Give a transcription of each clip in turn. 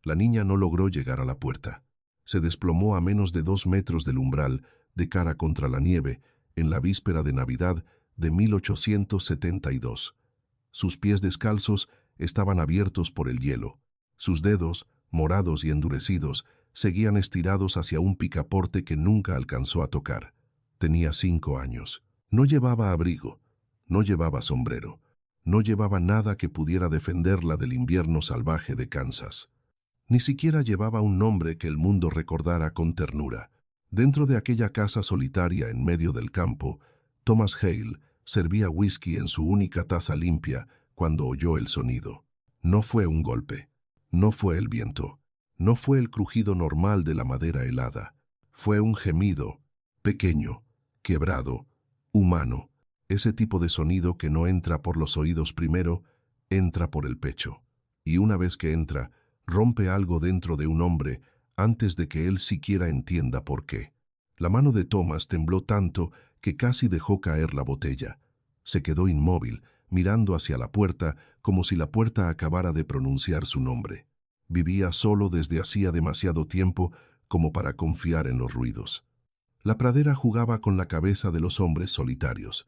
La niña no logró llegar a la puerta. Se desplomó a menos de 2 metros del umbral, de cara contra la nieve, en la víspera de Navidad de 1872. Sus pies descalzos estaban abiertos por el hielo. Sus dedos, morados y endurecidos, seguían estirados hacia un picaporte que nunca alcanzó a tocar. Tenía 5 años. No llevaba abrigo, no llevaba sombrero, no llevaba nada que pudiera defenderla del invierno salvaje de Kansas. Ni siquiera llevaba un nombre que el mundo recordara con ternura. Dentro de aquella casa solitaria en medio del campo, Thomas Hale servía whisky en su única taza limpia cuando oyó el sonido. No fue un golpe, no fue el viento, no fue el crujido normal de la madera helada. Fue un gemido, pequeño, quebrado, humano. Ese tipo de sonido que no entra por los oídos primero, entra por el pecho. Y una vez que entra, rompe algo dentro de un hombre antes de que él siquiera entienda por qué. La mano de Thomas tembló tanto que casi dejó caer la botella. Se quedó inmóvil, mirando hacia la puerta como si la puerta acabara de pronunciar su nombre. Vivía solo desde hacía demasiado tiempo como para confiar en los ruidos. La pradera jugaba con la cabeza de los hombres solitarios.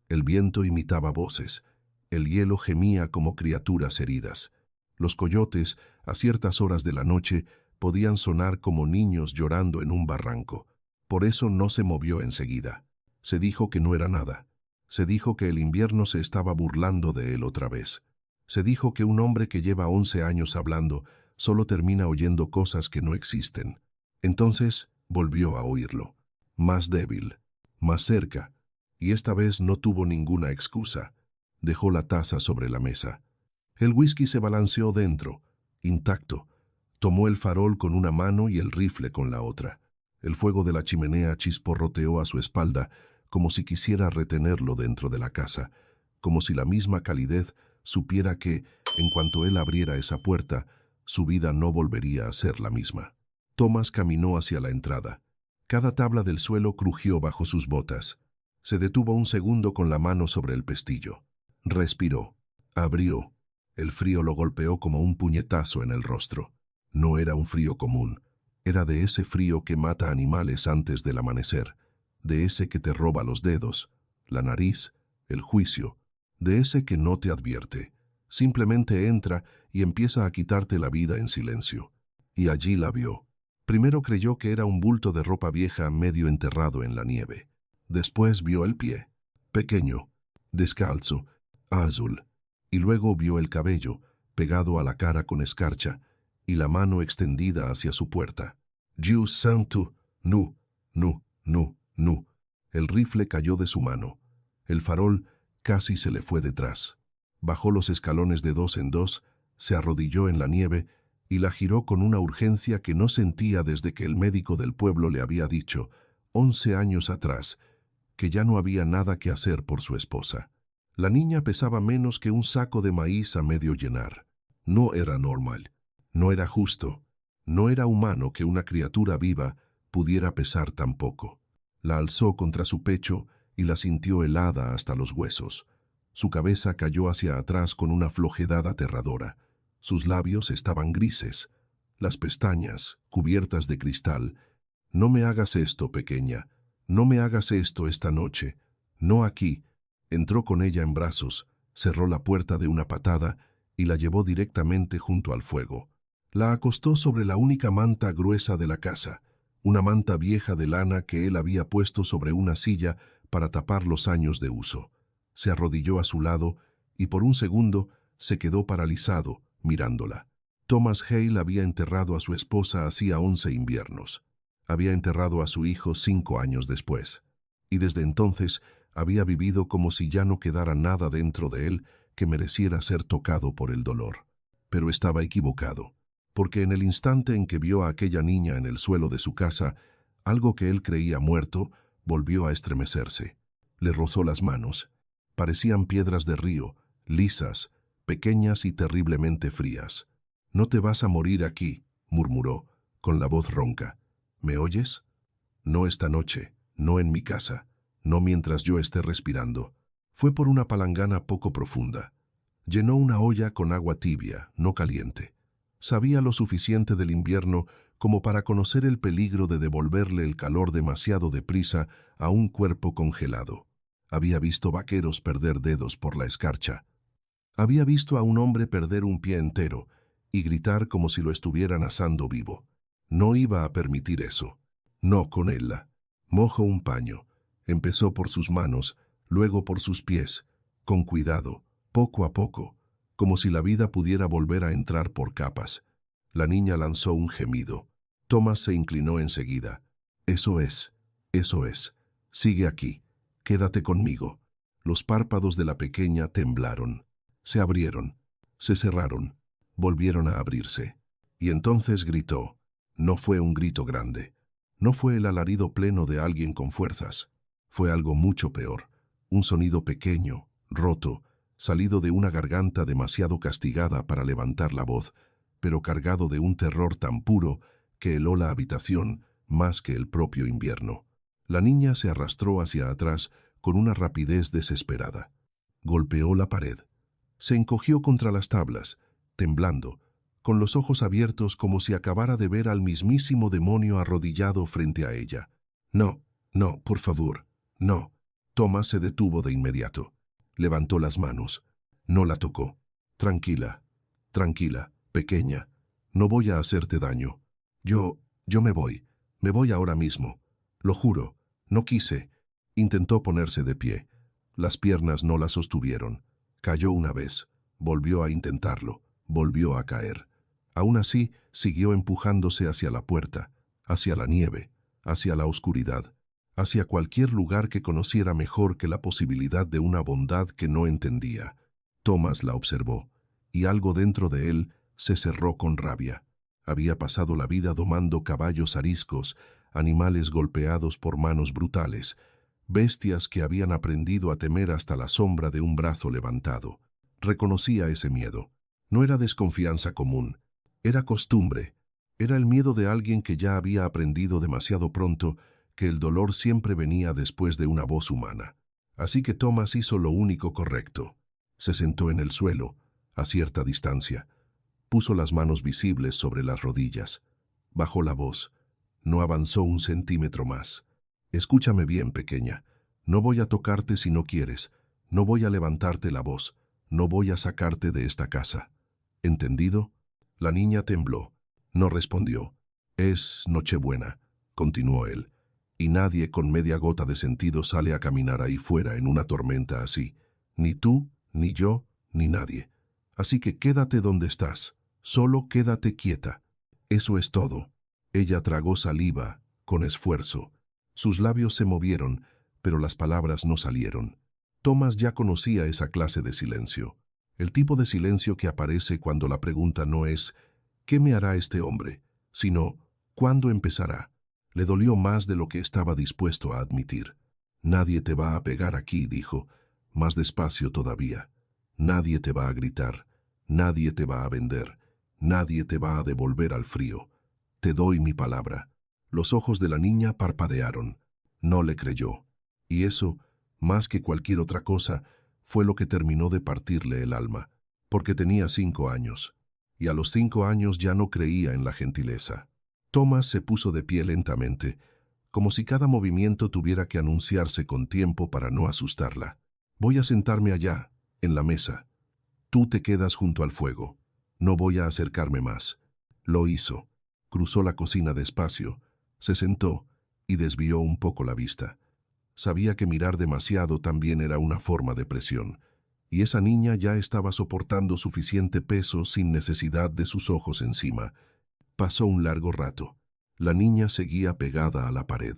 El viento imitaba voces. El hielo gemía como criaturas heridas. Los coyotes, a ciertas horas de la noche, podían sonar como niños llorando en un barranco. Por eso no se movió enseguida. Se dijo que no era nada. Se dijo que el invierno se estaba burlando de él otra vez. Se dijo que un hombre que lleva 11 años hablando solo termina oyendo cosas que no existen. Entonces volvió a oírlo. Más débil, más cerca, y esta vez no tuvo ninguna excusa. Dejó la taza sobre la mesa. El whisky se balanceó dentro, intacto. Tomó el farol con una mano y el rifle con la otra. El fuego de la chimenea chisporroteó a su espalda, como si quisiera retenerlo dentro de la casa, como si la misma calidez supiera que, en cuanto él abriera esa puerta, su vida no volvería a ser la misma. Thomas caminó hacia la entrada. Cada tabla del suelo crujió bajo sus botas. Se detuvo un segundo con la mano sobre el pestillo. Respiró. Abrió. El frío lo golpeó como un puñetazo en el rostro. No era un frío común. Era de ese frío que mata animales antes del amanecer. De ese que te roba los dedos, la nariz, el juicio. De ese que no te advierte. Simplemente entra y empieza a quitarte la vida en silencio. Y allí la vio. Primero creyó que era un bulto de ropa vieja medio enterrado en la nieve. Después vio el pie, pequeño, descalzo, azul. Y luego vio el cabello, pegado a la cara con escarcha, y la mano extendida hacia su puerta. Dios santo, no, no, no, no. El rifle cayó de su mano. El farol casi se le fue detrás. Bajó los escalones de 2 en 2, se arrodilló en la nieve y la giró con una urgencia que no sentía desde que el médico del pueblo le había dicho, 11 años atrás, que ya no había nada que hacer por su esposa. La niña pesaba menos que un saco de maíz a medio llenar. No era normal, no era justo, no era humano que una criatura viva pudiera pesar tan poco. La alzó contra su pecho y la sintió helada hasta los huesos. Su cabeza cayó hacia atrás con una flojedad aterradora. Sus labios estaban grises, las pestañas cubiertas de cristal. No me hagas esto, pequeña, no me hagas esto esta noche, no aquí. Entró con ella en brazos, cerró la puerta de una patada y la llevó directamente junto al fuego. La acostó sobre la única manta gruesa de la casa, una manta vieja de lana que él había puesto sobre una silla para tapar los años de uso. Se arrodilló a su lado y por un segundo se quedó paralizado, mirándola. Thomas Hale había enterrado a su esposa hacía 11 inviernos. Había enterrado a su hijo 5 años después. Y desde entonces había vivido como si ya no quedara nada dentro de él que mereciera ser tocado por el dolor. Pero estaba equivocado, porque en el instante en que vio a aquella niña en el suelo de su casa, algo que él creía muerto volvió a estremecerse. Le rozó las manos. Parecían piedras de río, lisas, pequeñas y terriblemente frías. «No te vas a morir aquí», murmuró, con la voz ronca. «¿Me oyes? No esta noche, no en mi casa, no mientras yo esté respirando». Fue por una palangana poco profunda. Llenó una olla con agua tibia, no caliente. Sabía lo suficiente del invierno como para conocer el peligro de devolverle el calor demasiado deprisa a un cuerpo congelado. Había visto vaqueros perder dedos por la escarcha. Había visto a un hombre perder un pie entero y gritar como si lo estuvieran asando vivo. No iba a permitir eso. No con ella. Mojó un paño. Empezó por sus manos, luego por sus pies, con cuidado, poco a poco, como si la vida pudiera volver a entrar por capas. La niña lanzó un gemido. Thomas se inclinó enseguida. Eso es. Sigue aquí. Quédate conmigo. Los párpados de la pequeña temblaron. Se abrieron. Se cerraron. Volvieron a abrirse. Y entonces gritó. No fue un grito grande. No fue el alarido pleno de alguien con fuerzas. Fue algo mucho peor. Un sonido pequeño, roto, salido de una garganta demasiado castigada para levantar la voz, pero cargado de un terror tan puro que heló la habitación más que el propio invierno. La niña se arrastró hacia atrás con una rapidez desesperada. Golpeó la pared. Se encogió contra las tablas, temblando, con los ojos abiertos como si acabara de ver al mismísimo demonio arrodillado frente a ella. No, por favor, no. Thomas se detuvo de inmediato. Levantó las manos. No la tocó. Tranquila, pequeña. No voy a hacerte daño. Yo me voy ahora mismo. Lo juro, no quise. Intentó ponerse de pie. Las piernas no la sostuvieron. Cayó una vez. Volvió a intentarlo. Volvió a caer. Aún así, siguió empujándose hacia la puerta, hacia la nieve, hacia la oscuridad, hacia cualquier lugar que conociera mejor que la posibilidad de una bondad que no entendía. Thomas la observó, y algo dentro de él se cerró con rabia. Había pasado la vida domando caballos ariscos, animales golpeados por manos brutales, bestias que habían aprendido a temer hasta la sombra de un brazo levantado. Reconocía ese miedo. No era desconfianza común. Era costumbre. Era el miedo de alguien que ya había aprendido demasiado pronto que el dolor siempre venía después de una voz humana. Así que Thomas hizo lo único correcto. Se sentó en el suelo, a cierta distancia. Puso las manos visibles sobre las rodillas. Bajó la voz. No avanzó un centímetro más. Escúchame bien, pequeña. No voy a tocarte si no quieres. No voy a levantarte la voz. No voy a sacarte de esta casa. ¿Entendido? La niña tembló. No respondió. Es Nochebuena, continuó él, y nadie con media gota de sentido sale a caminar ahí fuera en una tormenta así. Ni tú, ni yo, ni nadie. Así que quédate donde estás. Solo quédate quieta. Eso es todo. Ella tragó saliva, con esfuerzo. Sus labios se movieron, pero las palabras no salieron. Thomas ya conocía esa clase de silencio. El tipo de silencio que aparece cuando la pregunta no es ¿qué me hará este hombre?, sino ¿cuándo empezará? Le dolió más de lo que estaba dispuesto a admitir. Nadie te va a pegar aquí, dijo, más despacio todavía. Nadie te va a gritar, nadie te va a vender, nadie te va a devolver al frío. Te doy mi palabra. Los ojos de la niña parpadearon. No le creyó. Y eso, más que cualquier otra cosa, fue lo que terminó de partirle el alma, porque tenía 5 años, y a los 5 años ya no creía en la gentileza. Thomas se puso de pie lentamente, como si cada movimiento tuviera que anunciarse con tiempo para no asustarla. Voy a sentarme allá, en la mesa. Tú te quedas junto al fuego. No voy a acercarme más. Lo hizo. Cruzó la cocina despacio, se sentó y desvió un poco la vista. Sabía que mirar demasiado también era una forma de presión, y esa niña ya estaba soportando suficiente peso sin necesidad de sus ojos encima. Pasó un largo rato. La niña seguía pegada a la pared.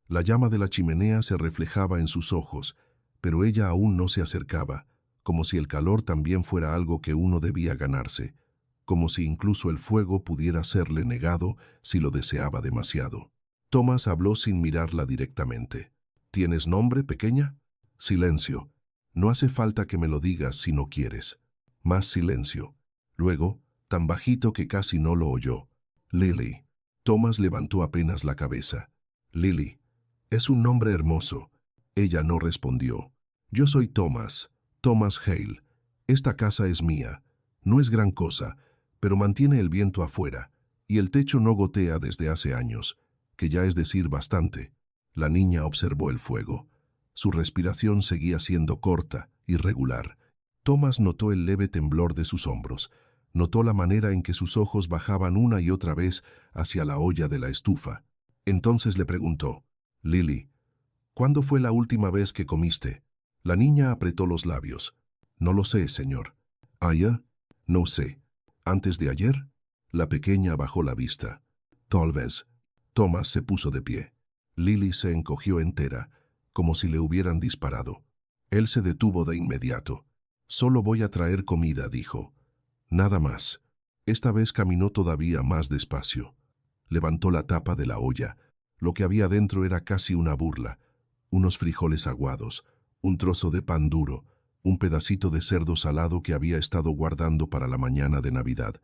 La llama de la chimenea se reflejaba en sus ojos, pero ella aún no se acercaba, como si el calor también fuera algo que uno debía ganarse, como si incluso el fuego pudiera serle negado si lo deseaba demasiado. Thomas habló sin mirarla directamente. ¿Tienes nombre, pequeña? Silencio. No hace falta que me lo digas si no quieres. Más silencio. Luego, tan bajito que casi no lo oyó. Lily. Thomas levantó apenas la cabeza. Lily. Es un nombre hermoso. Ella no respondió. Yo soy Thomas. Thomas Hale. Esta casa es mía. No es gran cosa, pero mantiene el viento afuera, y el techo no gotea desde hace años, que ya es decir bastante. La niña observó el fuego. Su respiración seguía siendo corta, irregular. Thomas notó el leve temblor de sus hombros. Notó la manera en que sus ojos bajaban una y otra vez hacia la olla de la estufa. Entonces le preguntó, «Lily, ¿cuándo fue la última vez que comiste?» La niña apretó los labios. «No lo sé, señor». «¿Ayer?» «No sé». «¿Antes de ayer?» La pequeña bajó la vista. «Tal vez». Thomas se puso de pie. Lily se encogió entera, como si le hubieran disparado. Él se detuvo de inmediato. «Solo voy a traer comida», dijo. Nada más. Esta vez caminó todavía más despacio. Levantó la tapa de la olla. Lo que había dentro era casi una burla. Unos frijoles aguados, un trozo de pan duro, un pedacito de cerdo salado que había estado guardando para la mañana de Navidad.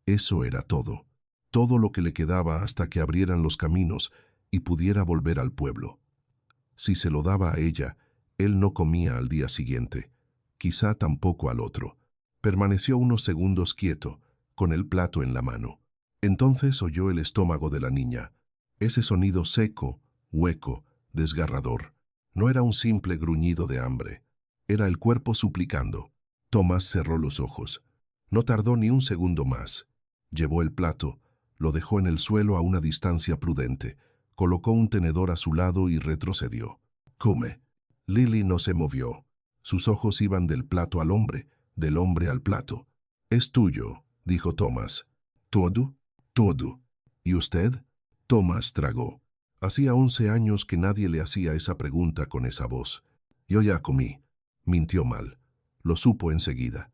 Eso era todo. Todo lo que le quedaba hasta que abrieran los caminos y pudiera volver al pueblo. Si se lo daba a ella, él no comía al día siguiente. Quizá tampoco al otro. Permaneció unos segundos quieto, con el plato en la mano. Entonces oyó el estómago de la niña. Ese sonido seco, hueco, desgarrador. No era un simple gruñido de hambre. Era el cuerpo suplicando. Thomas cerró los ojos. No tardó ni un segundo más. Llevó el plato, lo dejó en el suelo a una distancia prudente, colocó un tenedor a su lado y retrocedió. «Come». Lily no se movió. Sus ojos iban del plato al hombre, del hombre al plato. «Es tuyo», dijo Thomas. «¿Todo?» «Todo». «¿Y usted?» Thomas tragó. Hacía 11 años que nadie le hacía esa pregunta con esa voz. «Yo ya comí». Mintió mal. Lo supo enseguida.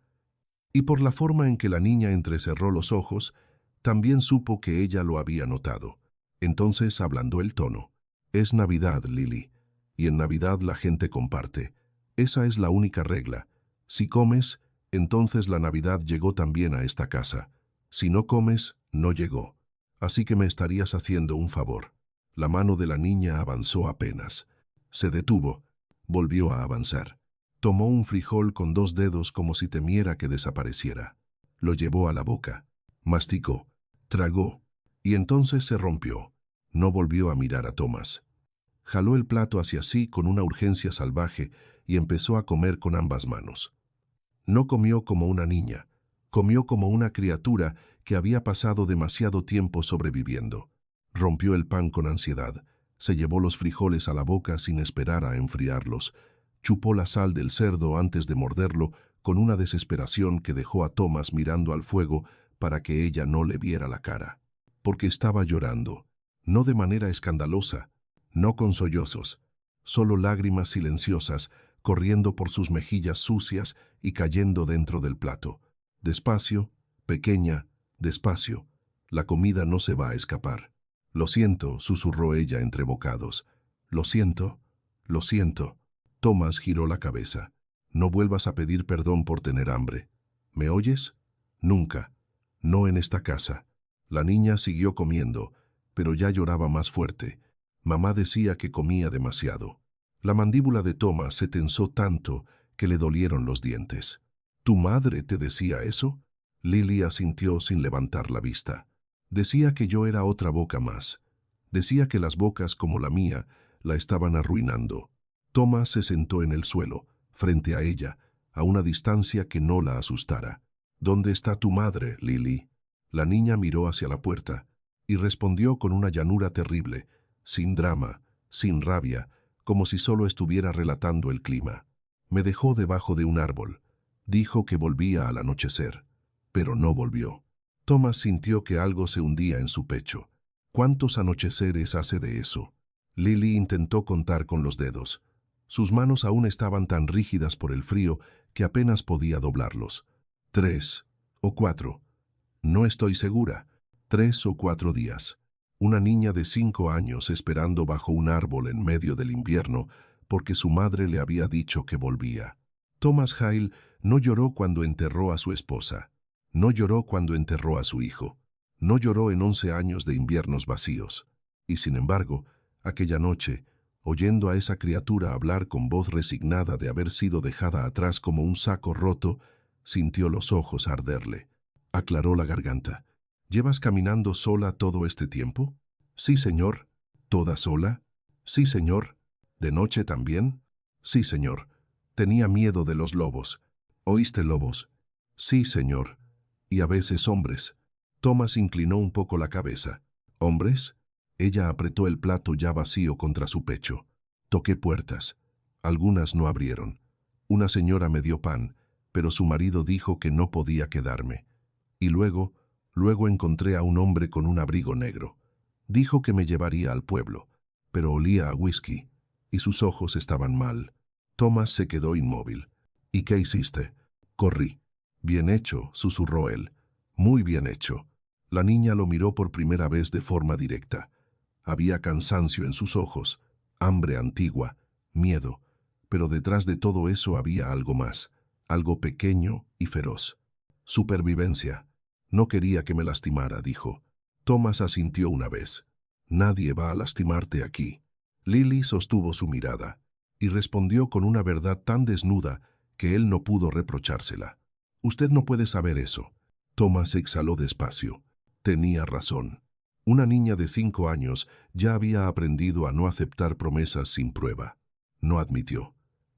Y por la forma en que la niña entrecerró los ojos, también supo que ella lo había notado. Entonces ablandó el tono. «Es Navidad, Lily. Y en Navidad la gente comparte. Esa es la única regla. Si comes, entonces la Navidad llegó también a esta casa. Si no comes, no llegó. Así que me estarías haciendo un favor». La mano de la niña avanzó apenas. Se detuvo. Volvió a avanzar. Tomó un frijol con 2 dedos como si temiera que desapareciera. Lo llevó a la boca. Masticó. Tragó. Y entonces se rompió. No volvió a mirar a Thomas. Jaló el plato hacia sí con una urgencia salvaje y empezó a comer con ambas manos. No comió como una niña. Comió como una criatura que había pasado demasiado tiempo sobreviviendo. Rompió el pan con ansiedad. Se llevó los frijoles a la boca sin esperar a enfriarlos. Chupó la sal del cerdo antes de morderlo con una desesperación que dejó a Thomas mirando al fuego para que ella no le viera la cara. Porque estaba llorando. No de manera escandalosa, no con sollozos, solo lágrimas silenciosas corriendo por sus mejillas sucias y cayendo dentro del plato. Despacio, pequeña, despacio. La comida no se va a escapar. «Lo siento», susurró ella entre bocados. «Lo siento, lo siento». Thomas giró la cabeza. «No vuelvas a pedir perdón por tener hambre. ¿Me oyes? Nunca. No en esta casa». La niña siguió comiendo, pero ya lloraba más fuerte. Mamá decía que comía demasiado. La mandíbula de Thomas se tensó tanto que le dolieron los dientes. «¿Tu madre te decía eso?» Lily asintió sin levantar la vista. «Decía que yo era otra boca más. Decía que las bocas como la mía la estaban arruinando». Thomas se sentó en el suelo, frente a ella, a una distancia que no la asustara. «¿Dónde está tu madre, Lily?» La niña miró hacia la puerta y respondió con una llanura terrible, sin drama, sin rabia, como si solo estuviera relatando el clima. «Me dejó debajo de un árbol. Dijo que volvía al anochecer, pero no volvió». Thomas sintió que algo se hundía en su pecho. ¿Cuántos anocheceres hace de eso? Lily intentó contar con los dedos. Sus manos aún estaban tan rígidas por el frío que apenas podía doblarlos. 3 o 4. No estoy segura. 3 o 4 días. Una niña de 5 años esperando bajo un árbol en medio del invierno porque su madre le había dicho que volvía. Thomas Hale no lloró cuando enterró a su esposa. No lloró cuando enterró a su hijo. No lloró en 11 años de inviernos vacíos. Y sin embargo, aquella noche, oyendo a esa criatura hablar con voz resignada de haber sido dejada atrás como un saco roto, sintió los ojos arderle. aclaró la garganta. ¿Llevas caminando sola todo este tiempo? Sí, señor. ¿Toda sola? Sí, señor. ¿De noche también? Sí, señor. Tenía miedo de los lobos. ¿Oíste lobos? Sí, señor. Y a veces hombres. Thomas inclinó un poco la cabeza. ¿Hombres? Ella apretó el plato ya vacío contra su pecho. Toqué puertas. Algunas no abrieron. Una señora me dio pan, pero su marido dijo que no podía quedarme. Y luego encontré a un hombre con un abrigo negro. Dijo que me llevaría al pueblo, pero olía a whisky, y sus ojos estaban mal. Thomas se quedó inmóvil. ¿Y qué hiciste? Corrí. Bien hecho, susurró él. Muy bien hecho. La niña lo miró por primera vez de forma directa. Había cansancio en sus ojos, hambre antigua, miedo, pero detrás de todo eso había algo más, algo pequeño y feroz. Supervivencia. No quería que me lastimara, dijo. Thomas asintió una vez. Nadie va a lastimarte aquí. Lily sostuvo su mirada y respondió con una verdad tan desnuda que él no pudo reprochársela. Usted no puede saber eso. Thomas exhaló despacio. Tenía razón. Una niña de 5 años ya había aprendido a no aceptar promesas sin prueba. No admitió.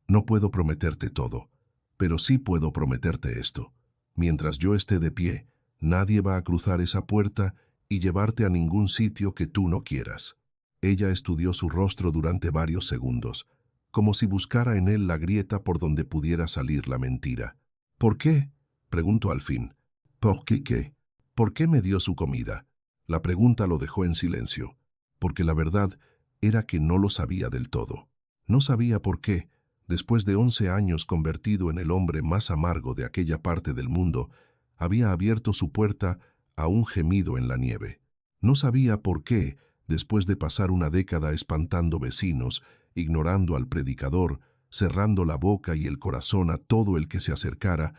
No puedo prometerte todo, pero sí puedo prometerte esto. Mientras yo esté de pie, nadie va a cruzar esa puerta y llevarte a ningún sitio que tú no quieras. Ella estudió su rostro durante varios segundos, como si buscara en él la grieta por donde pudiera salir la mentira. ¿Por qué? Preguntó al fin. ¿Por qué? ¿Por qué me dio su comida? La pregunta lo dejó en silencio, porque la verdad era que no lo sabía del todo. No sabía por qué, después de 11 años convertido en el hombre más amargo de aquella parte del mundo, había abierto su puerta a un gemido en la nieve. No sabía por qué, después de pasar una década espantando vecinos, ignorando al predicador, cerrando la boca y el corazón a todo el que se acercara,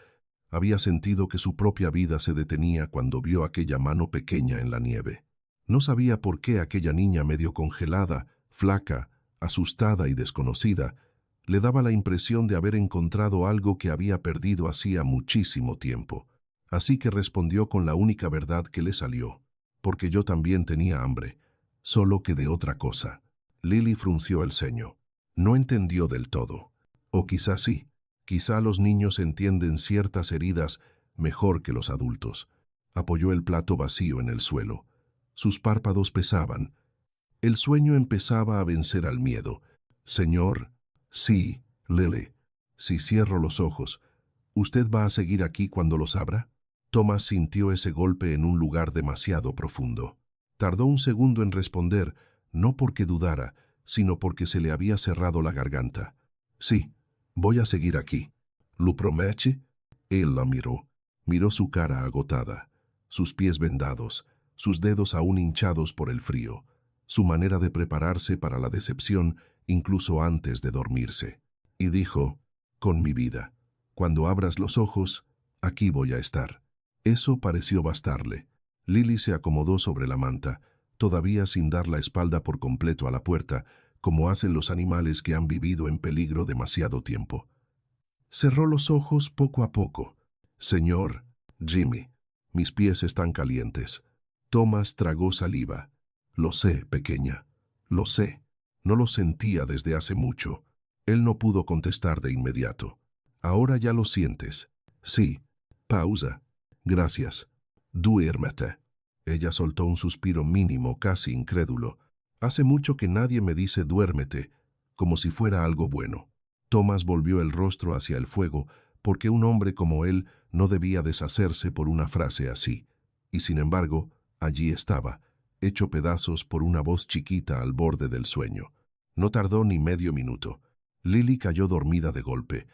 había sentido que su propia vida se detenía cuando vio aquella mano pequeña en la nieve. No sabía por qué aquella niña medio congelada, flaca, asustada y desconocida, le daba la impresión de haber encontrado algo que había perdido hacía muchísimo tiempo. Así que respondió con la única verdad que le salió, porque yo también tenía hambre, solo que de otra cosa. Lily frunció el ceño. No entendió del todo. O quizá sí. Quizá los niños entienden ciertas heridas mejor que los adultos. Apoyó el plato vacío en el suelo. Sus párpados pesaban. El sueño empezaba a vencer al miedo. Señor, sí, Lily. Si cierro los ojos, ¿usted va a seguir aquí cuando los abra? Thomas sintió ese golpe en un lugar demasiado profundo. Tardó un segundo en responder, no porque dudara, sino porque se le había cerrado la garganta. Sí, voy a seguir aquí. ¿Lo promete? Él la miró. Miró su cara agotada, sus pies vendados, sus dedos aún hinchados por el frío, su manera de prepararse para la decepción incluso antes de dormirse. Y dijo, con mi vida, cuando abras los ojos, aquí voy a estar. Eso pareció bastarle. Lily se acomodó sobre la manta, todavía sin dar la espalda por completo a la puerta, como hacen los animales que han vivido en peligro demasiado tiempo. Cerró los ojos poco a poco. Señor, Jimmy, mis pies están calientes. Thomas tragó saliva. Lo sé, pequeña. Lo sé. No lo sentía desde hace mucho. Él no pudo contestar de inmediato. Ahora ya lo sientes. Sí. Pausa. Gracias. Duérmete. Ella soltó un suspiro mínimo, casi incrédulo. Hace mucho que nadie me dice duérmete, como si fuera algo bueno. Thomas volvió el rostro hacia el fuego, porque un hombre como él no debía deshacerse por una frase así. Y sin embargo, allí estaba, hecho pedazos por una voz chiquita al borde del sueño. No tardó ni medio minuto. Lily cayó dormida de golpe,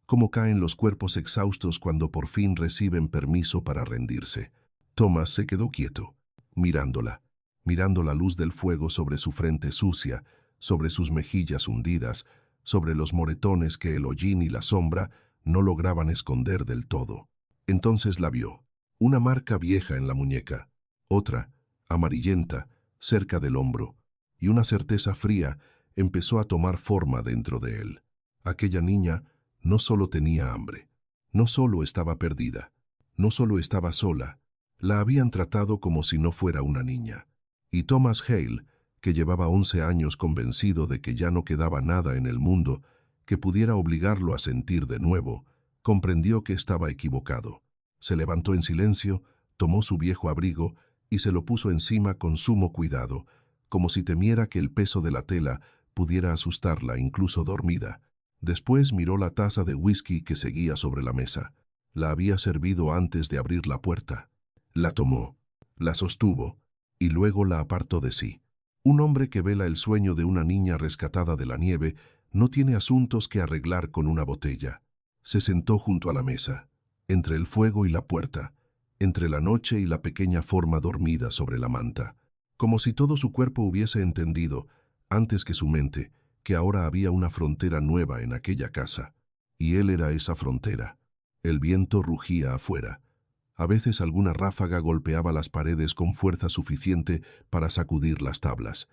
como caen los cuerpos exhaustos cuando por fin reciben permiso para rendirse. Thomas se quedó quieto, mirándola, mirando la luz del fuego sobre su frente sucia, sobre sus mejillas hundidas, sobre los moretones que el hollín y la sombra no lograban esconder del todo. Entonces la vio, una marca vieja en la muñeca, otra, amarillenta, cerca del hombro, y una certeza fría empezó a tomar forma dentro de él. Aquella niña no solo tenía hambre, no solo estaba perdida, No solo estaba sola, la habían tratado como si no fuera una niña. Y Thomas Hale, que llevaba 11 años convencido de que ya no quedaba nada en el mundo que pudiera obligarlo a sentir de nuevo, comprendió que estaba equivocado. Se levantó en silencio, tomó su viejo abrigo y se lo puso encima con sumo cuidado, como si temiera que el peso de la tela pudiera asustarla incluso dormida. Después miró la taza de whisky que seguía sobre la mesa. La había servido antes de abrir la puerta. La tomó, la sostuvo y luego la apartó de sí. Un hombre que vela el sueño de una niña rescatada de la nieve no tiene asuntos que arreglar con una botella. Se sentó junto a la mesa, entre el fuego y la puerta, entre la noche y la pequeña forma dormida sobre la manta, como si todo su cuerpo hubiese entendido, antes que su mente, que ahora había una frontera nueva en aquella casa, y él era esa frontera. El viento rugía afuera. A veces alguna ráfaga golpeaba las paredes con fuerza suficiente para sacudir las tablas.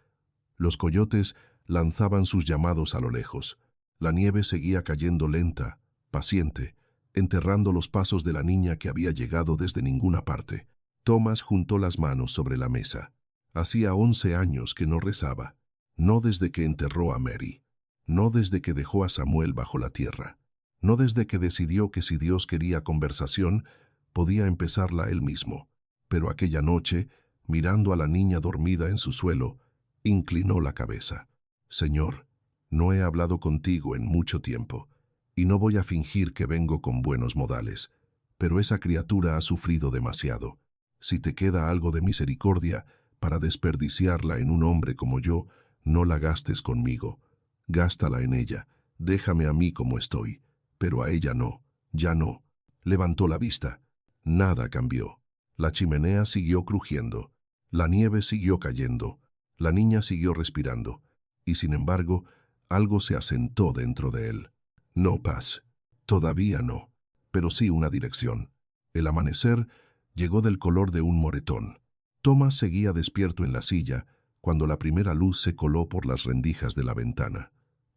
Los coyotes lanzaban sus llamados a lo lejos. La nieve seguía cayendo lenta, paciente, enterrando los pasos de la niña que había llegado desde ninguna parte. Thomas juntó las manos sobre la mesa. Hacía 11 años que no rezaba. No desde que enterró a Mary. No desde que dejó a Samuel bajo la tierra. No desde que decidió que si Dios quería conversación, podía empezarla él mismo. Pero aquella noche, mirando a la niña dormida en su suelo, inclinó la cabeza. Señor, no he hablado contigo en mucho tiempo, y no voy a fingir que vengo con buenos modales, pero esa criatura ha sufrido demasiado. Si te queda algo de misericordia para desperdiciarla en un hombre como yo, no la gastes conmigo. Gástala en ella, déjame a mí como estoy, pero a ella no, ya no. Levantó la vista. Nada cambió. La chimenea siguió crujiendo, la nieve siguió cayendo, la niña siguió respirando, y sin embargo, algo se asentó dentro de él. No paz, todavía no, pero sí una dirección. El amanecer llegó del color de un moretón. Thomas seguía despierto en la silla cuando la primera luz se coló por las rendijas de la ventana.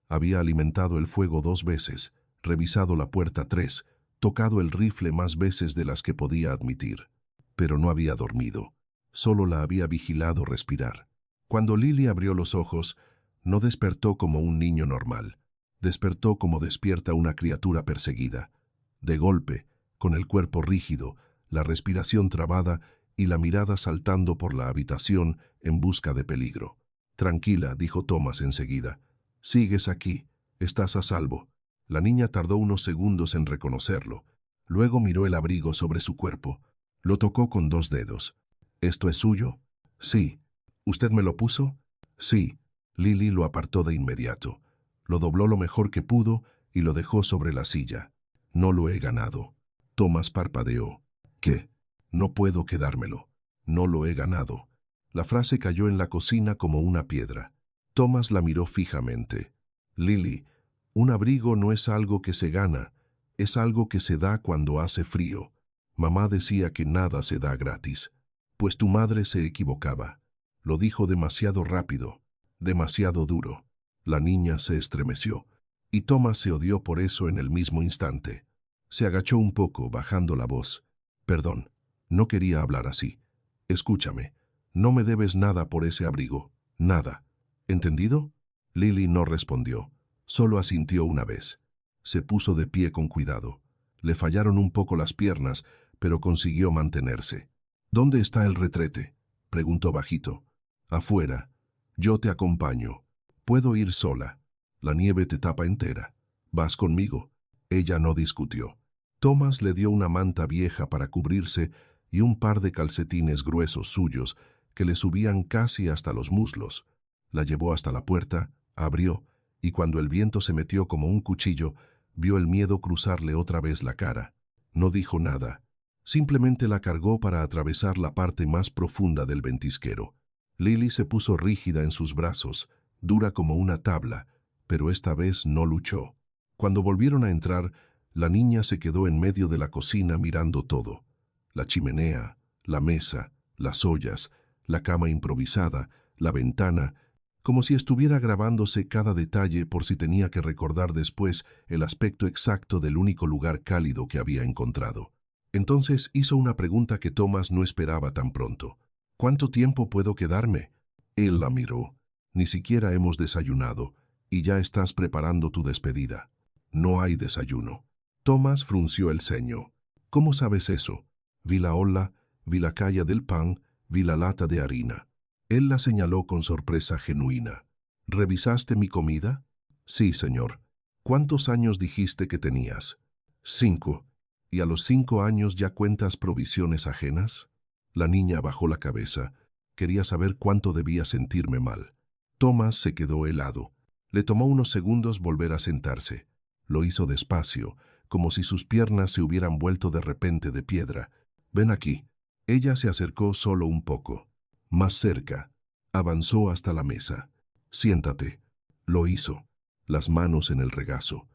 Había alimentado el fuego 2 veces, revisado la puerta 3, tocado el rifle más veces de las que podía admitir. Pero no había dormido, solo la había vigilado respirar. Cuando Lily abrió los ojos, no despertó como un niño normal. Despertó como despierta una criatura perseguida. De golpe, con el cuerpo rígido, la respiración trabada y la mirada saltando por la habitación en busca de peligro. Tranquila, dijo Thomas enseguida. Sigues aquí, estás a salvo. La niña tardó unos segundos en reconocerlo. Luego miró el abrigo sobre su cuerpo. Lo tocó con 2 dedos. ¿Esto es suyo? Sí. ¿Usted me lo puso? Sí. Lily lo apartó de inmediato. Lo dobló lo mejor que pudo y lo dejó sobre la silla. No lo he ganado. Thomas parpadeó. ¿Qué? No puedo quedármelo. No lo he ganado. La frase cayó en la cocina como una piedra. Thomas la miró fijamente. Lily, un abrigo no es algo que se gana, es algo que se da cuando hace frío. Mamá decía que nada se da gratis. Pues tu madre se equivocaba. Lo dijo demasiado rápido, demasiado duro. La niña se estremeció, y Thomas se odió por eso en el mismo instante. Se agachó un poco, bajando la voz. Perdón, no quería hablar así. Escúchame, no me debes nada por ese abrigo, nada. ¿Entendido? Lily no respondió. Solo asintió una vez. Se puso de pie con cuidado. Le fallaron un poco las piernas, pero consiguió mantenerse. ¿Dónde está el retrete?, preguntó bajito. Afuera. Yo te acompaño. Puedo ir sola. La nieve te tapa entera. ¿Vas conmigo? Ella no discutió. Thomas le dio una manta vieja para cubrirse y un par de calcetines gruesos suyos que le subían casi hasta los muslos. La llevó hasta la puerta, abrió, y cuando el viento se metió como un cuchillo, vio el miedo cruzarle otra vez la cara. No dijo nada. Simplemente la cargó para atravesar la parte más profunda del ventisquero. Lily se puso rígida en sus brazos, dura como una tabla, pero esta vez no luchó. Cuando volvieron a entrar, la niña se quedó en medio de la cocina mirando todo. La chimenea, la mesa, las ollas, la cama improvisada, la ventana, como si estuviera grabándose cada detalle por si tenía que recordar después el aspecto exacto del único lugar cálido que había encontrado. Entonces hizo una pregunta que Thomas no esperaba tan pronto. ¿Cuánto tiempo puedo quedarme? Él la miró. Ni siquiera hemos desayunado, y ya estás preparando tu despedida. No hay desayuno. Thomas frunció el ceño. ¿Cómo sabes eso? Vi la olla, vi la calla del pan, vi la lata de harina. Él la señaló con sorpresa genuina. ¿Revisaste mi comida? Sí, señor. ¿Cuántos años dijiste que tenías? 5. ¿Y a los 5 años ya cuentas provisiones ajenas? La niña bajó la cabeza. Quería saber cuánto debía sentirme mal. Thomas se quedó helado. Le tomó unos segundos volver a sentarse. Lo hizo despacio, como si sus piernas se hubieran vuelto de repente de piedra. Ven aquí. Ella se acercó solo un poco. Más cerca. Avanzó hasta la mesa. Siéntate. Lo hizo. Las manos en el regazo.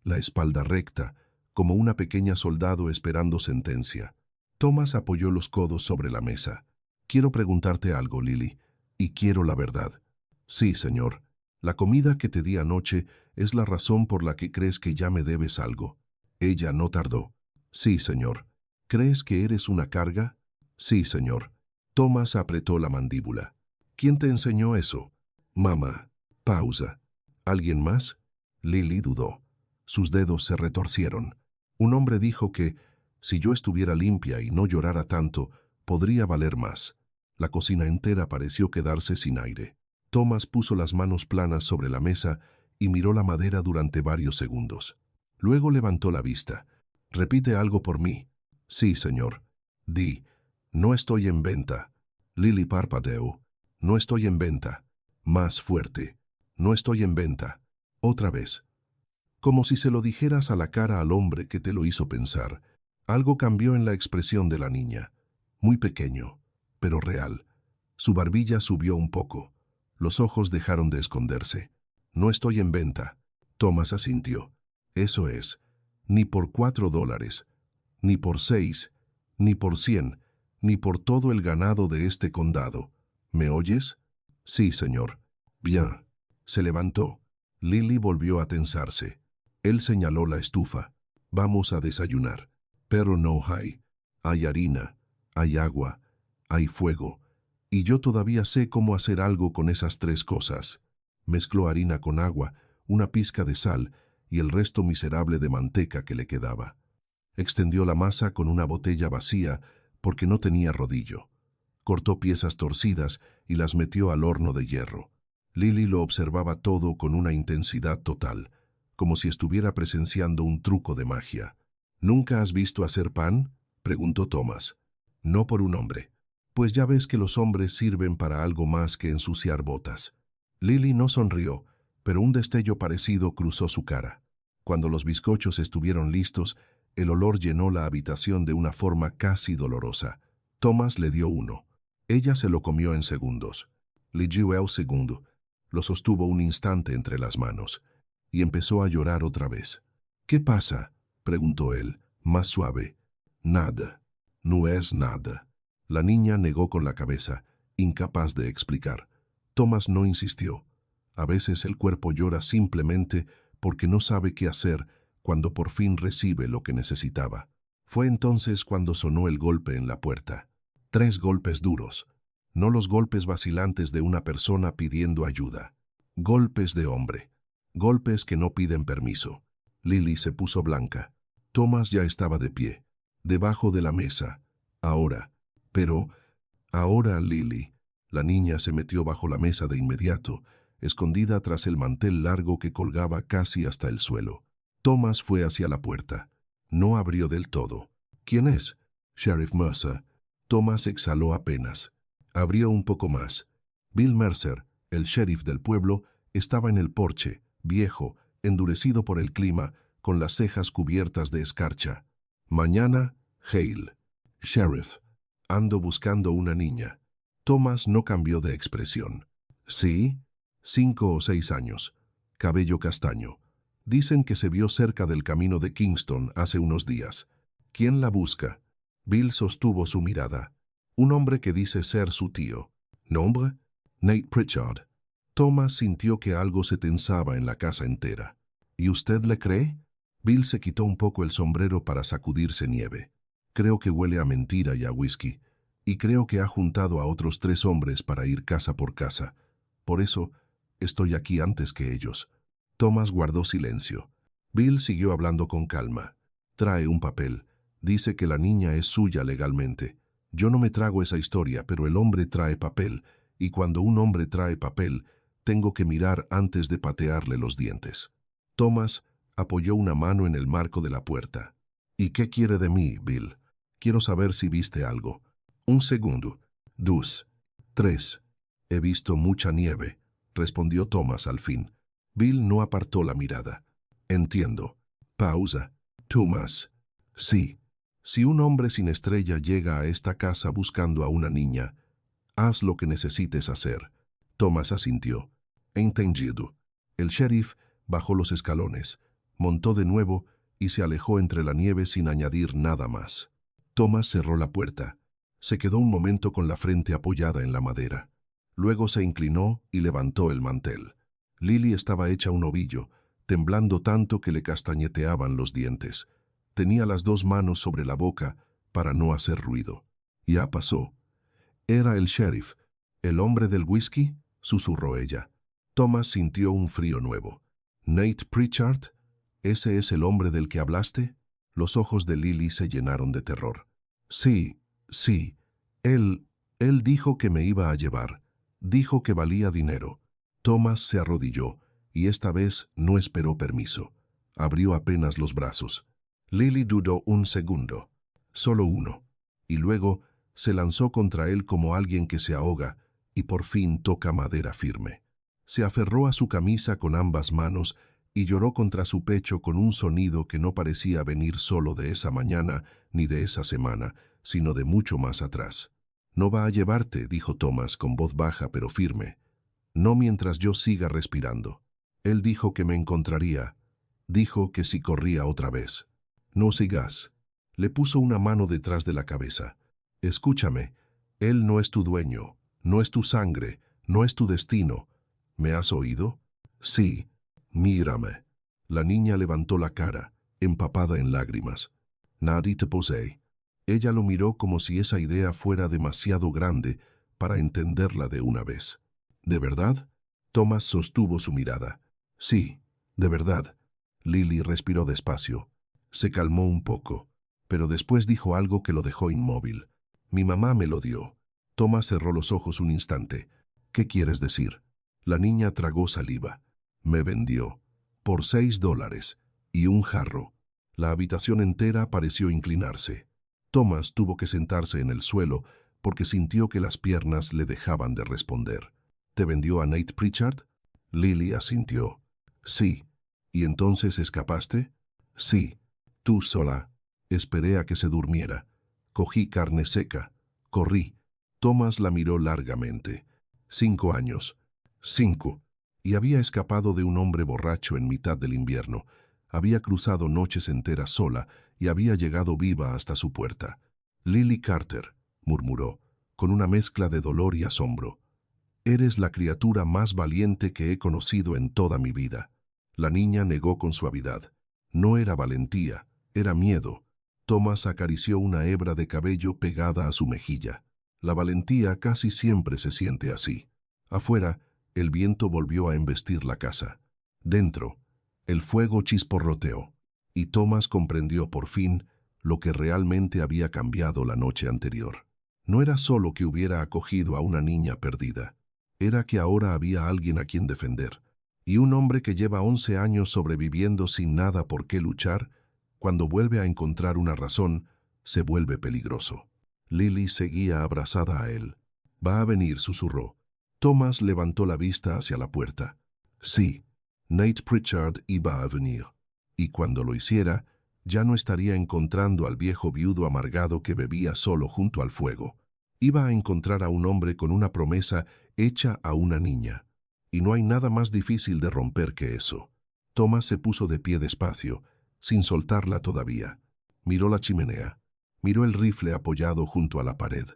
La espalda recta, como una pequeña soldado esperando sentencia. Thomas apoyó los codos sobre la mesa. Quiero preguntarte algo, Lily, y quiero la verdad. Sí, señor. La comida que te di anoche es la razón por la que crees que ya me debes algo. Ella no tardó. Sí, señor. ¿Crees que eres una carga? Sí, señor. Thomas apretó la mandíbula. ¿Quién te enseñó eso? Mamá. Pausa. ¿Alguien más? Lily dudó. Sus dedos se retorcieron. Un hombre dijo que, si yo estuviera limpia y no llorara tanto, podría valer más. La cocina entera pareció quedarse sin aire. Thomas puso las manos planas sobre la mesa y miró la madera durante varios segundos. Luego levantó la vista. Repite algo por mí. Sí, señor. Di. No estoy en venta. Lily parpadeó. No estoy en venta. Más fuerte. No estoy en venta. Otra vez. Como si se lo dijeras a la cara al hombre que te lo hizo pensar. Algo cambió en la expresión de la niña. Muy pequeño, pero real. Su barbilla subió un poco. Los ojos dejaron de esconderse. No estoy en venta. Thomas asintió. Eso es. Ni por $4, ni por 6, ni por 100, ni por todo el ganado de este condado. ¿Me oyes? Sí, señor. Bien. Se levantó. Lily volvió a tensarse. Él señaló la estufa. Vamos a desayunar. Pero no hay. Hay harina, hay agua, hay fuego. Y yo todavía sé cómo hacer algo con esas 3 cosas. Mezcló harina con agua, una pizca de sal y el resto miserable de manteca que le quedaba. Extendió la masa con una botella vacía porque no tenía rodillo. Cortó piezas torcidas y las metió al horno de hierro. Lily lo observaba todo con una intensidad total, como si estuviera presenciando un truco de magia. ¿Nunca has visto hacer pan?, preguntó Thomas. No por un hombre. Pues ya ves que los hombres sirven para algo más que ensuciar botas. Lily no sonrió, pero un destello parecido cruzó su cara. Cuando los bizcochos estuvieron listos, el olor llenó la habitación de una forma casi dolorosa. Thomas le dio uno. Ella se lo comió en segundos. Le dio el segundo. Lo sostuvo un instante entre las manos. Y empezó a llorar otra vez. ¿Qué pasa?, preguntó él, más suave. Nada. No es nada. La niña negó con la cabeza, incapaz de explicar. Thomas no insistió. A veces el cuerpo llora simplemente porque no sabe qué hacer cuando por fin recibe lo que necesitaba. Fue entonces cuando sonó el golpe en la puerta. 3 golpes duros. No los golpes vacilantes de una persona pidiendo ayuda. Golpes de hombre. Golpes que no piden permiso. Lily se puso blanca. Thomas ya estaba de pie, debajo de la mesa. Ahora. Pero, ahora, Lily. La niña se metió bajo la mesa de inmediato, escondida tras el mantel largo que colgaba casi hasta el suelo. Thomas fue hacia la puerta. No abrió del todo. ¿Quién es? Sheriff Mercer. Thomas exhaló apenas. Abrió un poco más. Bill Mercer, el sheriff del pueblo, estaba en el porche, viejo, endurecido por el clima, con las cejas cubiertas de escarcha. Mañana, Hale. Sheriff. Ando buscando una niña. Thomas no cambió de expresión. ¿Sí? 5 o 6 años. Cabello castaño. Dicen que se vio cerca del camino de Kingston hace unos días. ¿Quién la busca? Bill sostuvo su mirada. Un hombre que dice ser su tío. ¿Nombre? Nate Pritchard. Thomas sintió que algo se tensaba en la casa entera. ¿Y usted le cree? Bill se quitó un poco el sombrero para sacudirse nieve. Creo que huele a mentira y a whisky, y creo que ha juntado a otros 3 hombres para ir casa por casa. Por eso, estoy aquí antes que ellos». Thomas guardó silencio. Bill siguió hablando con calma. «Trae un papel. Dice que la niña es suya legalmente. Yo no me trago esa historia, pero el hombre trae papel, y cuando un hombre trae papel, tengo que mirar antes de patearle los dientes». Thomas apoyó una mano en el marco de la puerta. «¿Y qué quiere de mí, Bill? Quiero saber si viste algo». «Un segundo. 2, 3. He visto mucha nieve», respondió Thomas al fin. Bill no apartó la mirada. «Entiendo». Pausa. «Thomas». «Sí. Si un hombre sin estrella llega a esta casa buscando a una niña, haz lo que necesites hacer». Thomas asintió. «Entendido». El sheriff bajó los escalones, montó de nuevo y se alejó entre la nieve sin añadir nada más. Thomas cerró la puerta. Se quedó un momento con la frente apoyada en la madera. Luego se inclinó y levantó el mantel. Lily estaba hecha un ovillo, temblando tanto que le castañeteaban los dientes. Tenía las 2 manos sobre la boca para no hacer ruido. «Ya pasó». «¿Era el sheriff, el hombre del whisky?», susurró ella. Thomas sintió un frío nuevo. «¿Nate Pritchard? ¿Ese es el hombre del que hablaste?». Los ojos de Lily se llenaron de terror. «Sí, sí. Él dijo que me iba a llevar. Dijo que valía dinero». Thomas se arrodilló, y esta vez no esperó permiso. Abrió apenas los brazos. Lily dudó un segundo, solo uno, y luego se lanzó contra él como alguien que se ahoga y por fin toca madera firme. Se aferró a su camisa con ambas manos y lloró contra su pecho con un sonido que no parecía venir solo de esa mañana ni de esa semana, sino de mucho más atrás. «No va a llevarte», dijo Thomas con voz baja pero firme. «No mientras yo siga respirando. Él dijo que me encontraría. Dijo que si corría otra vez». «No sigas». Le puso una mano detrás de la cabeza. «Escúchame, él no es tu dueño, no es tu sangre, no es tu destino. ¿Me has oído?». «Sí». «Mírame». La niña levantó la cara, empapada en lágrimas. «Nadie te posee». Ella lo miró como si esa idea fuera demasiado grande para entenderla de una vez. «¿De verdad?». Thomas sostuvo su mirada. «Sí, de verdad». Lily respiró despacio. Se calmó un poco, pero después dijo algo que lo dejó inmóvil. «Mi mamá me lo dio». Thomas cerró los ojos un instante. «¿Qué quieres decir?». La niña tragó saliva. «Me vendió. Por $6. Y un jarro». La habitación entera pareció inclinarse. Thomas tuvo que sentarse en el suelo porque sintió que las piernas le dejaban de responder. «¿Te vendió a Nate Pritchard?». Lily asintió. «Sí». «¿Y entonces escapaste?». «Sí». «Tú sola». «Esperé a que se durmiera. Cogí carne seca. Corrí». Thomas la miró largamente. 5 años. 5. Y había escapado de un hombre borracho en mitad del invierno. Había cruzado noches enteras sola y había llegado viva hasta su puerta. «Lily Carter», murmuró, con una mezcla de dolor y asombro. «Eres la criatura más valiente que he conocido en toda mi vida». La niña negó con suavidad. No era valentía, era miedo. Thomas acarició una hebra de cabello pegada a su mejilla. La valentía casi siempre se siente así. Afuera, el viento volvió a embestir la casa. Dentro, el fuego chisporroteó, y Thomas comprendió por fin lo que realmente había cambiado la noche anterior. No era solo que hubiera acogido a una niña perdida, era que ahora había alguien a quien defender. Y un hombre que lleva 11 años sobreviviendo sin nada por qué luchar, cuando vuelve a encontrar una razón, se vuelve peligroso. Lily seguía abrazada a él. «Va a venir», susurró. Thomas levantó la vista hacia la puerta. Sí, Nate Pritchard iba a venir. Y cuando lo hiciera, ya no estaría encontrando al viejo viudo amargado que bebía solo junto al fuego. Iba a encontrar a un hombre con una promesa hecha a una niña. Y no hay nada más difícil de romper que eso. Thomas se puso de pie despacio, sin soltarla todavía. Miró la chimenea, miró el rifle apoyado junto a la pared,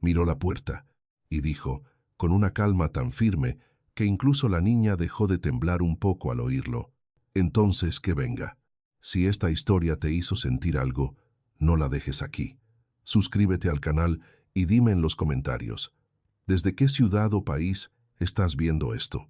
miró la puerta, y dijo, con una calma tan firme que incluso la niña dejó de temblar un poco al oírlo: «Entonces que venga. Si esta historia te hizo sentir algo, no la dejes aquí». Suscríbete al canal y dime en los comentarios, ¿desde qué ciudad o país estás viendo esto?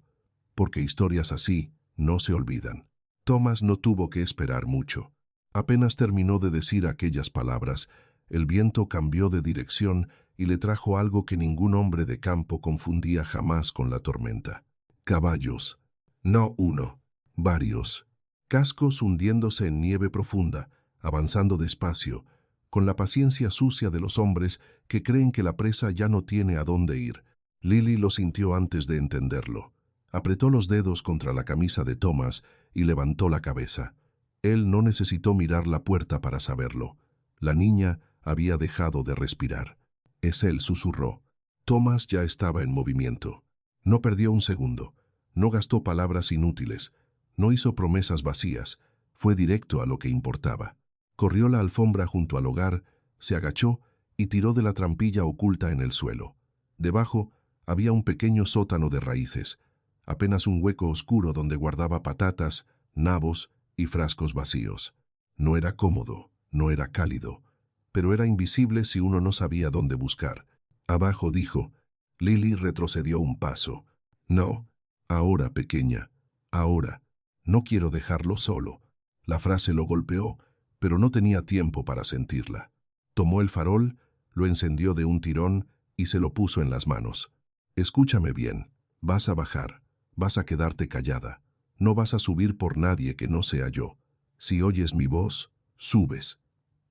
Porque historias así no se olvidan. Thomas no tuvo que esperar mucho. Apenas terminó de decir aquellas palabras, el viento cambió de dirección y le trajo algo que ningún hombre de campo confundía jamás con la tormenta. Caballos. No uno, varios. Cascos hundiéndose en nieve profunda, avanzando despacio, con la paciencia sucia de los hombres que creen que la presa ya no tiene a dónde ir. Lily lo sintió antes de entenderlo. Apretó los dedos contra la camisa de Thomas y levantó la cabeza. Él no necesitó mirar la puerta para saberlo. La niña había dejado de respirar. Es él, susurró. Thomas ya estaba en movimiento. No perdió un segundo. No gastó palabras inútiles. No hizo promesas vacías. Fue directo a lo que importaba. Corrió la alfombra junto al hogar, se agachó y tiró de la trampilla oculta en el suelo. Debajo había un pequeño sótano de raíces, apenas un hueco oscuro donde guardaba patatas, nabos y frascos vacíos. No era cómodo, no era cálido, pero era invisible si uno no sabía dónde buscar. Abajo, dijo. Lily retrocedió un paso. No, ahora, pequeña, ahora. No quiero dejarlo solo. La frase lo golpeó, pero no tenía tiempo para sentirla. Tomó el farol, lo encendió de un tirón y se lo puso en las manos. Escúchame bien, vas a bajar, vas a quedarte callada. No vas a subir por nadie que no sea yo. Si oyes mi voz, subes.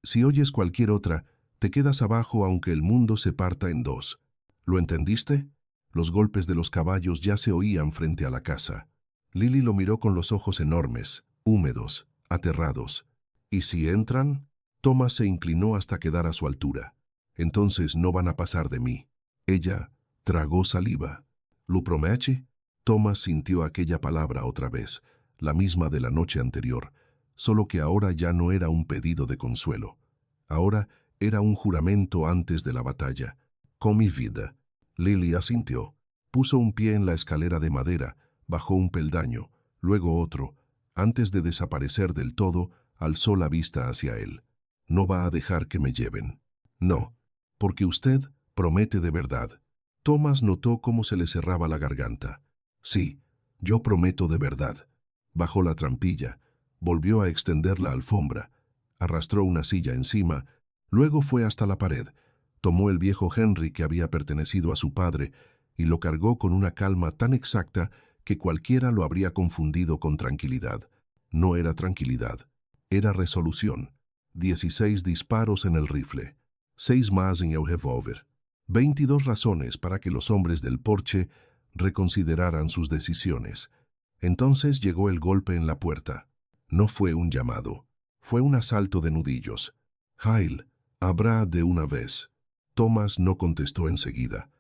Si oyes cualquier otra, te quedas abajo aunque el mundo se parta en dos. ¿Lo entendiste? Los golpes de los caballos ya se oían frente a la casa. Lily lo miró con los ojos enormes, húmedos, aterrados. ¿Y si entran? Thomas se inclinó hasta quedar a su altura. Entonces no van a pasar de mí. Ella tragó saliva. ¿Lo promete? Thomas sintió aquella palabra otra vez, la misma de la noche anterior, solo que ahora ya no era un pedido de consuelo. Ahora era un juramento antes de la batalla. Con mi vida. Lily asintió. Puso un pie en la escalera de madera, bajó un peldaño, luego otro. Antes de desaparecer del todo, alzó la vista hacia él. No va a dejar que me lleven. No, porque usted promete de verdad. Thomas notó cómo se le cerraba la garganta. Sí, yo prometo de verdad. Bajó la trampilla, volvió a extender la alfombra, arrastró una silla encima, luego fue hasta la pared, tomó el viejo Henry que había pertenecido a su padre y lo cargó con una calma tan exacta que cualquiera lo habría confundido con tranquilidad. No era tranquilidad, era resolución. 16 disparos en el rifle, 6 más en el revólver. 22 razones para que los hombres del porche reconsideraran sus decisiones. Entonces llegó el golpe en la puerta. No fue un llamado, fue un asalto de nudillos. Hail, abra de una vez. Thomas no contestó enseguida.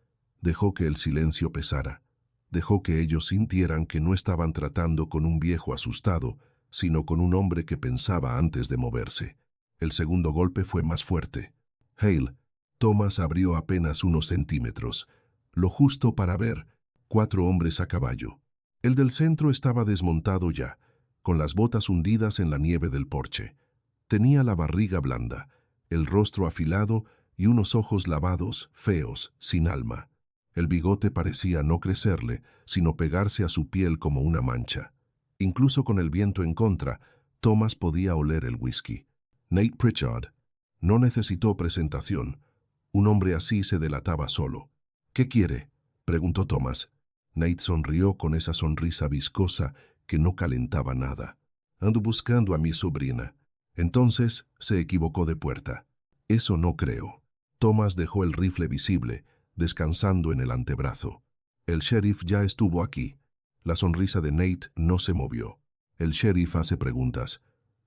Dejó que el silencio pesara. Dejó que ellos sintieran que no estaban tratando con un viejo asustado, sino con un hombre que pensaba antes de moverse. El segundo golpe fue más fuerte. Hail. Thomas abrió apenas unos centímetros, lo justo para ver 4 hombres a caballo. El del centro estaba desmontado ya, con las botas hundidas en la nieve del porche. Tenía la barriga blanda, el rostro afilado y unos ojos lavados, feos, sin alma. El bigote parecía no crecerle, sino pegarse a su piel como una mancha. Incluso con el viento en contra, Thomas podía oler el whisky. Nate Pritchard. No necesitó presentación. Un hombre así se delataba solo. ¿Qué quiere?, preguntó Thomas. Nate sonrió con esa sonrisa viscosa que no calentaba nada. Ando buscando a mi sobrina. Entonces se equivocó de puerta. Eso no creo. Thomas dejó el rifle visible, descansando en el antebrazo. El sheriff ya estuvo aquí. La sonrisa de Nate no se movió. El sheriff hace preguntas.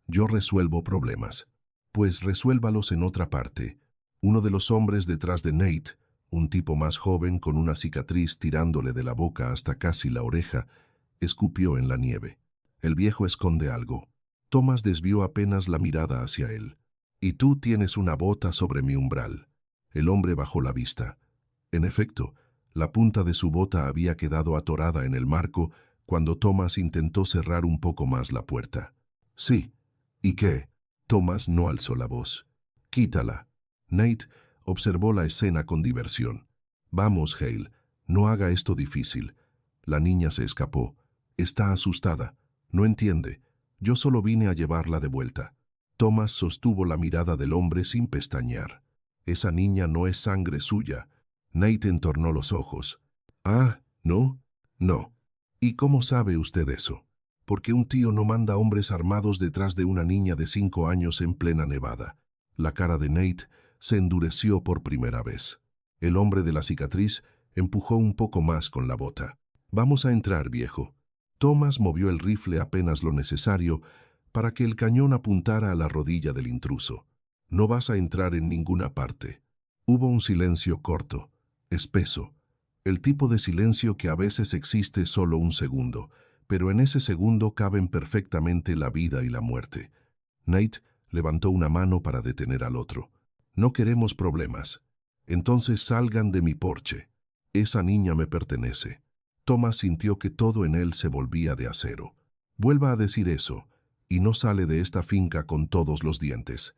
Yo resuelvo problemas. Pues resuélvalos en otra parte. Uno de los hombres detrás de Nate, un tipo más joven con una cicatriz tirándole de la boca hasta casi la oreja, escupió en la nieve. El viejo esconde algo. Thomas desvió apenas la mirada hacia él. Y tú tienes una bota sobre mi umbral. El hombre bajó la vista. En efecto, la punta de su bota había quedado atorada en el marco cuando Thomas intentó cerrar un poco más la puerta. Sí. ¿Y qué? Thomas no alzó la voz. Quítala. Nate observó la escena con diversión. Vamos, Hale, no haga esto difícil. La niña se escapó. Está asustada. No entiende. Yo solo vine a llevarla de vuelta. Thomas sostuvo la mirada del hombre sin pestañear. Esa niña no es sangre suya. Nate entornó los ojos. Ah, ¿no? No. ¿Y cómo sabe usted eso? Porque un tío no manda hombres armados detrás de una niña de 5 años en plena Nevada. La cara de Nate se endureció por primera vez. El hombre de la cicatriz empujó un poco más con la bota. Vamos a entrar, viejo. Thomas movió el rifle apenas lo necesario para que el cañón apuntara a la rodilla del intruso. No vas a entrar en ninguna parte. Hubo un silencio corto, espeso, el tipo de silencio que a veces existe solo un segundo, pero en ese segundo caben perfectamente la vida y la muerte. Nate levantó una mano para detener al otro. No queremos problemas. Entonces salgan de mi porche. Esa niña me pertenece. Thomas sintió que todo en él se volvía de acero. Vuelva a decir eso, y no sale de esta finca con todos los dientes.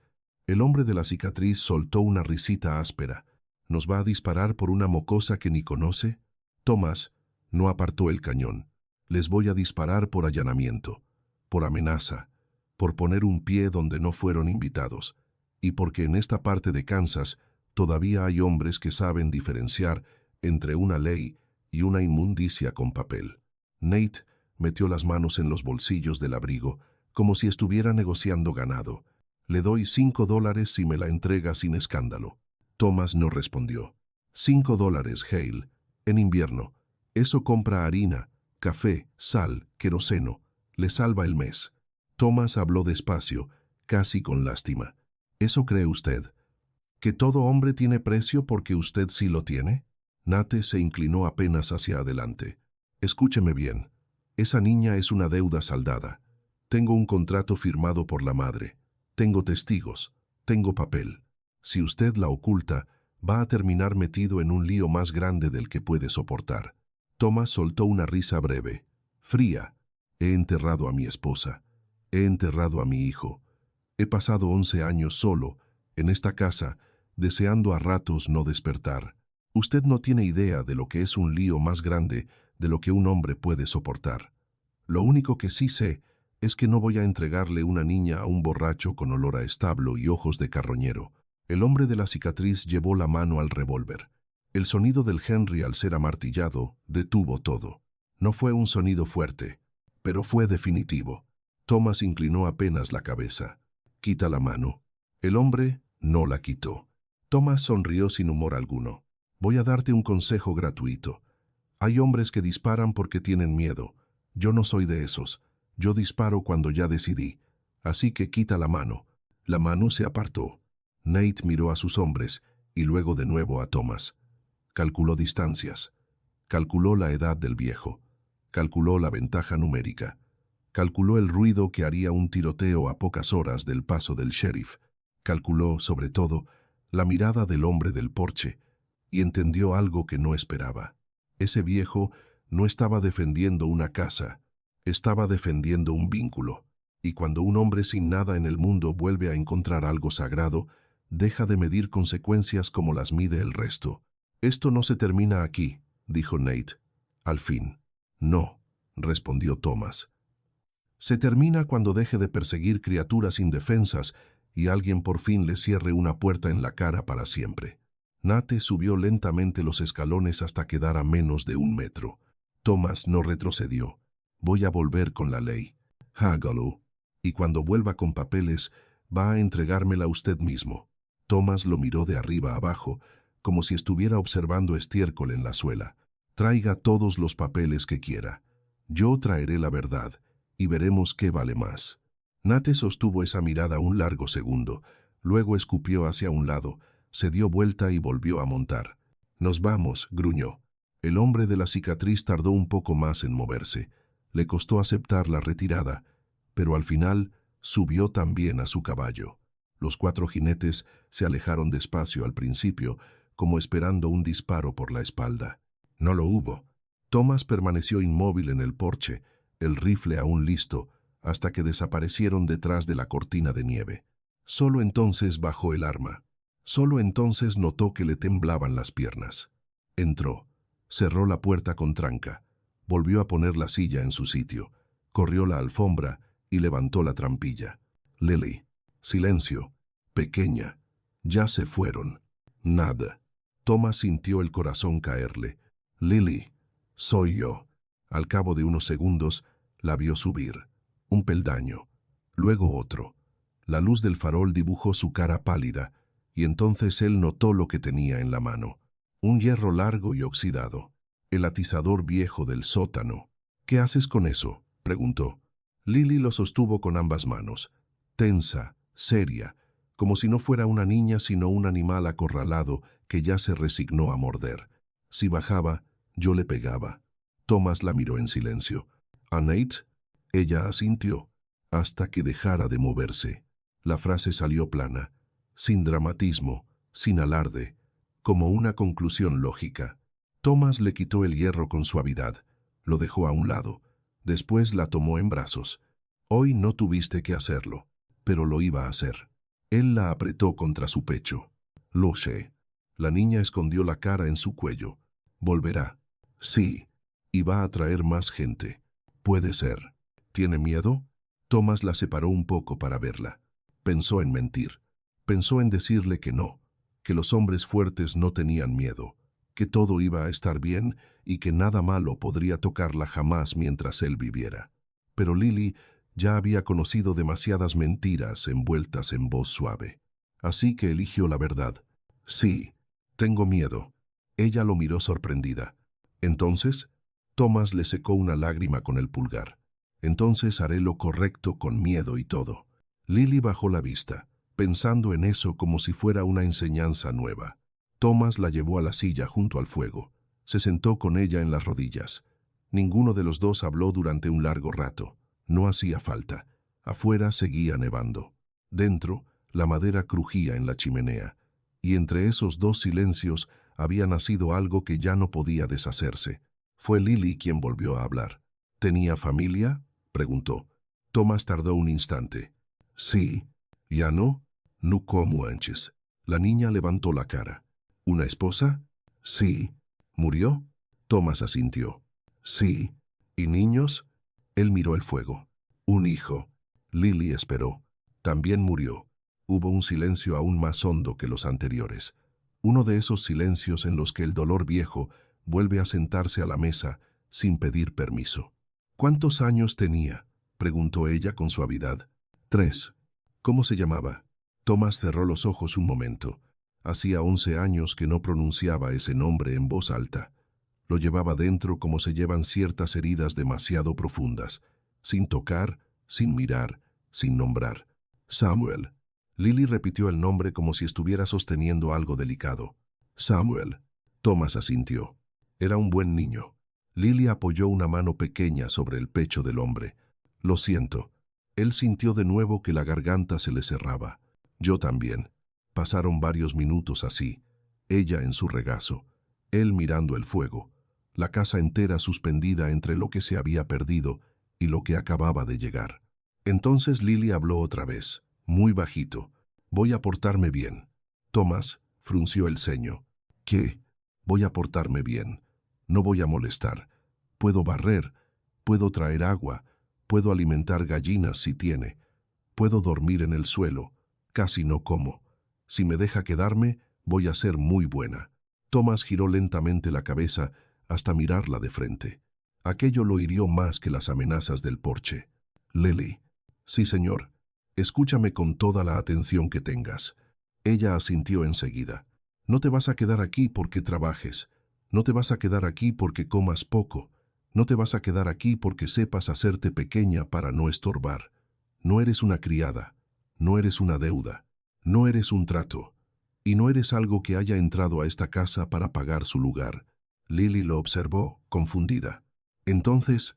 El hombre de la cicatriz soltó una risita áspera. ¿Nos va a disparar por una mocosa que ni conoce? Thomas no apartó el cañón. Les voy a disparar por allanamiento, por amenaza, por poner un pie donde no fueron invitados, y porque en esta parte de Kansas todavía hay hombres que saben diferenciar entre una ley y una inmundicia con papel. Nate metió las manos en los bolsillos del abrigo, como si estuviera negociando ganado. Le doy $5 si me la entrega sin escándalo. Thomas no respondió. $5, Hale. En invierno. Eso compra harina, café, sal, queroseno. Le salva el mes. Thomas habló despacio, casi con lástima. ¿Eso cree usted? ¿Que todo hombre tiene precio porque usted sí lo tiene? Nate se inclinó apenas hacia adelante. Escúcheme bien. Esa niña es una deuda saldada. Tengo un contrato firmado por la madre. Tengo testigos. Tengo papel. Si usted la oculta, va a terminar metido en un lío más grande del que puede soportar. Thomas soltó una risa breve, fría. He enterrado a mi esposa. He enterrado a mi hijo. He pasado 11 años solo, en esta casa, deseando a ratos no despertar. Usted no tiene idea de lo que es un lío más grande de lo que un hombre puede soportar. Lo único que sí sé es que no voy a entregarle una niña a un borracho con olor a establo y ojos de carroñero. El hombre de la cicatriz llevó la mano al revólver. El sonido del Henry al ser amartillado detuvo todo. No fue un sonido fuerte, pero fue definitivo. Thomas inclinó apenas la cabeza. Quita la mano. El hombre no la quitó. Thomas sonrió sin humor alguno. Voy a darte un consejo gratuito. Hay hombres que disparan porque tienen miedo. Yo no soy de esos. Yo disparo cuando ya decidí. Así que quita la mano. La mano se apartó. Nate miró a sus hombres y luego de nuevo a Thomas. Calculó distancias. Calculó la edad del viejo. Calculó la ventaja numérica. Calculó el ruido que haría un tiroteo a pocas horas del paso del sheriff. Calculó, sobre todo, la mirada del hombre del porche y entendió algo que no esperaba. Ese viejo no estaba defendiendo una casa, estaba defendiendo un vínculo. Y cuando un hombre sin nada en el mundo vuelve a encontrar algo sagrado, deja de medir consecuencias como las mide el resto. Esto no se termina aquí, dijo Nate. Al fin. No, respondió Thomas. Se termina cuando deje de perseguir criaturas indefensas y alguien por fin le cierre una puerta en la cara para siempre. Nate subió lentamente los escalones hasta quedar a menos de 1 metro. Thomas no retrocedió. Voy a volver con la ley. Hágalo. Y cuando vuelva con papeles, va a entregármela usted mismo. Thomas lo miró de arriba abajo, como si estuviera observando estiércol en la suela. Traiga todos los papeles que quiera. Yo traeré la verdad, y veremos qué vale más. Nate sostuvo esa mirada un largo segundo, luego escupió hacia un lado, se dio vuelta y volvió a montar. Nos vamos, gruñó. El hombre de la cicatriz tardó un poco más en moverse. Le costó aceptar la retirada, pero al final subió también a su caballo. Los 4 jinetes se alejaron despacio al principio, como esperando un disparo por la espalda. No lo hubo. Thomas permaneció inmóvil en el porche, el rifle aún listo, hasta que desaparecieron detrás de la cortina de nieve. Solo entonces bajó el arma. Solo entonces notó que le temblaban las piernas. Entró, cerró la puerta con tranca, volvió a poner la silla en su sitio, corrió la alfombra y levantó la trampilla. Lily. Silencio. Pequeña. Ya se fueron. Nada. Thomas sintió el corazón caerle. Lily. Soy yo. Al cabo de unos segundos, la vio subir. Un peldaño. Luego otro. La luz del farol dibujó su cara pálida, y entonces él notó lo que tenía en la mano. Un hierro largo y oxidado. El atizador viejo del sótano. ¿Qué haces con eso?, preguntó. Lily lo sostuvo con ambas manos, tensa, seria, como si no fuera una niña sino un animal acorralado que ya se resignó a morder. Si bajaba, yo le pegaba. Thomas la miró en silencio. «¿Annette?» Ella asintió, hasta que dejara de moverse. La frase salió plana, sin dramatismo, sin alarde, como una conclusión lógica. Thomas le quitó el hierro con suavidad, lo dejó a un lado. Después la tomó en brazos. «Hoy no tuviste que hacerlo, pero lo iba a hacer». Él la apretó contra su pecho. «Lo sé». La niña escondió la cara en su cuello. «Volverá». «Sí, y va a traer más gente». «Puede ser». «¿Tiene miedo?» Thomas la separó un poco para verla. Pensó en mentir. Pensó en decirle que no, que los hombres fuertes no tenían miedo, que todo iba a estar bien y que nada malo podría tocarla jamás mientras él viviera. Pero Lily ya había conocido demasiadas mentiras envueltas en voz suave. Así que eligió la verdad. «Sí, tengo miedo». Ella lo miró sorprendida. «¿Entonces?» Thomas le secó una lágrima con el pulgar. «Entonces haré lo correcto con miedo y todo». Lily bajó la vista, pensando en eso como si fuera una enseñanza nueva. Thomas la llevó a la silla junto al fuego. Se sentó con ella en las rodillas. Ninguno de los dos habló durante un largo rato. No hacía falta. Afuera seguía nevando. Dentro, la madera crujía en la chimenea. Y entre esos dos silencios había nacido algo que ya no podía deshacerse. Fue Lily quien volvió a hablar. «¿Tenía familia?», preguntó. Thomas tardó un instante. «Sí». «¿Ya no?» «No como antes». La niña levantó la cara. «¿Una esposa?» «Sí». «¿Murió?» Thomas asintió. «Sí». «¿Y niños?» Él miró el fuego. «Un hijo». Lily esperó. «También murió». Hubo un silencio aún más hondo que los anteriores. Uno de esos silencios en los que el dolor viejo vuelve a sentarse a la mesa sin pedir permiso. «¿Cuántos años tenía?», preguntó ella con suavidad. «3». «¿Cómo se llamaba?». Thomas cerró los ojos un momento. Hacía 11 años que no pronunciaba ese nombre en voz alta. Lo llevaba dentro como se llevan ciertas heridas demasiado profundas, sin tocar, sin mirar, sin nombrar. «Samuel». Lily repitió el nombre como si estuviera sosteniendo algo delicado. «Samuel». Thomas asintió. Era un buen niño. Lily apoyó una mano pequeña sobre el pecho del hombre. «Lo siento». Él sintió de nuevo que la garganta se le cerraba. «Yo también». Pasaron varios minutos así, ella en su regazo, él mirando el fuego, la casa entera suspendida entre lo que se había perdido y lo que acababa de llegar. Entonces Lily habló otra vez, muy bajito. «Voy a portarme bien». Thomas frunció el ceño. «¿Qué?» «Voy a portarme bien. No voy a molestar. Puedo barrer, puedo traer agua, puedo alimentar gallinas si tiene. Puedo dormir en el suelo. Casi no como. Si me deja quedarme, voy a ser muy buena». Thomas giró lentamente la cabeza hasta mirarla de frente. Aquello lo hirió más que las amenazas del porche. «Lily». «Sí, señor. Escúchame con toda la atención que tengas». Ella asintió enseguida. «No te vas a quedar aquí porque trabajes. No te vas a quedar aquí porque comas poco. No te vas a quedar aquí porque sepas hacerte pequeña para no estorbar. No eres una criada. No eres una deuda. No eres un trato. Y no eres algo que haya entrado a esta casa para pagar su lugar». Lily lo observó, confundida. «Entonces,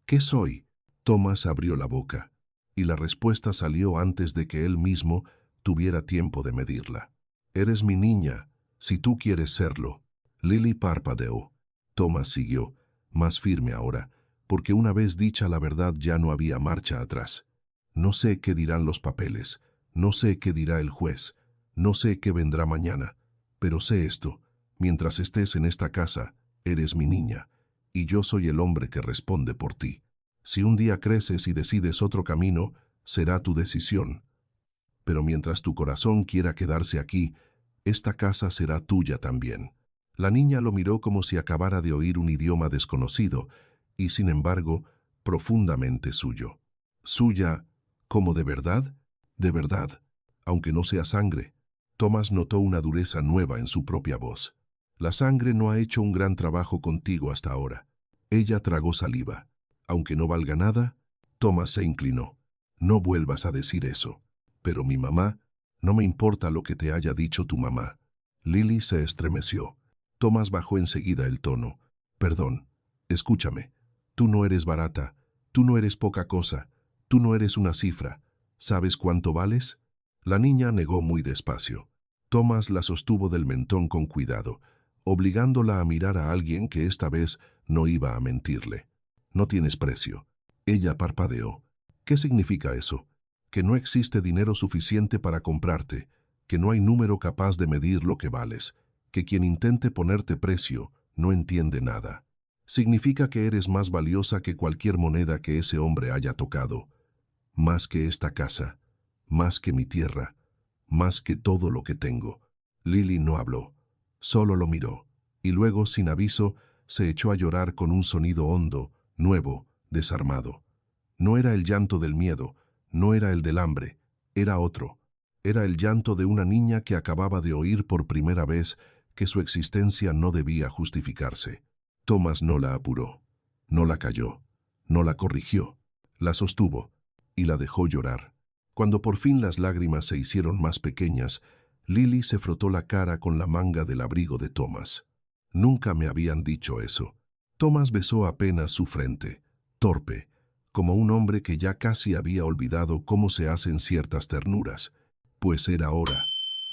¿qué soy?». Thomas abrió la boca, y la respuesta salió antes de que él mismo tuviera tiempo de medirla. «Eres mi niña, si tú quieres serlo». Lily parpadeó. Thomas siguió, más firme ahora, porque una vez dicha la verdad ya no había marcha atrás. «No sé qué dirán los papeles, no sé qué dirá el juez, No sé qué vendrá mañana, pero sé esto: mientras estés en esta casa, eres mi niña, y yo soy el hombre que responde por ti. Si un día creces y decides otro camino, será tu decisión. Pero mientras tu corazón quiera quedarse aquí, esta casa será tuya también. La niña lo miró como si acabara de oír un idioma desconocido, y sin embargo, profundamente suyo. ¿Suya como de verdad? De verdad, aunque no sea sangre. Thomas notó una dureza nueva en su propia voz. La sangre no ha hecho un gran trabajo contigo hasta ahora. Ella tragó saliva. Aunque no valga nada, Thomas se inclinó. No vuelvas a decir eso. Pero mi mamá, no me importa lo que te haya dicho tu mamá. Lily se estremeció. Thomas bajó enseguida el tono. Perdón, escúchame. Tú no eres barata, tú no eres poca cosa, tú no eres una cifra. ¿Sabes cuánto vales? La niña negó muy despacio. Thomas la sostuvo del mentón con cuidado, obligándola a mirar a alguien que esta vez no iba a mentirle. No tienes precio. Ella parpadeó. ¿Qué significa eso? Que no existe dinero suficiente para comprarte, que no hay número capaz de medir lo que vales, que quien intente ponerte precio no entiende nada. Significa que eres más valiosa que cualquier moneda que ese hombre haya tocado, más que esta casa, más que mi tierra, más que todo lo que tengo. Lily no habló, solo lo miró, y luego, sin aviso, se echó a llorar con un sonido hondo, nuevo, desarmado. No era el llanto del miedo, no era el del hambre, era otro. Era el llanto de una niña que acababa de oír por primera vez que su existencia no debía justificarse. Thomas no la apuró, no la calló, no la corrigió, la sostuvo y la dejó llorar. Cuando por fin las lágrimas se hicieron más pequeñas, Lily se frotó la cara con la manga del abrigo de Thomas. Nunca me habían dicho eso. Thomas besó apenas su frente, torpe, como un hombre que ya casi había olvidado cómo se hacen ciertas ternuras. Pues era hora.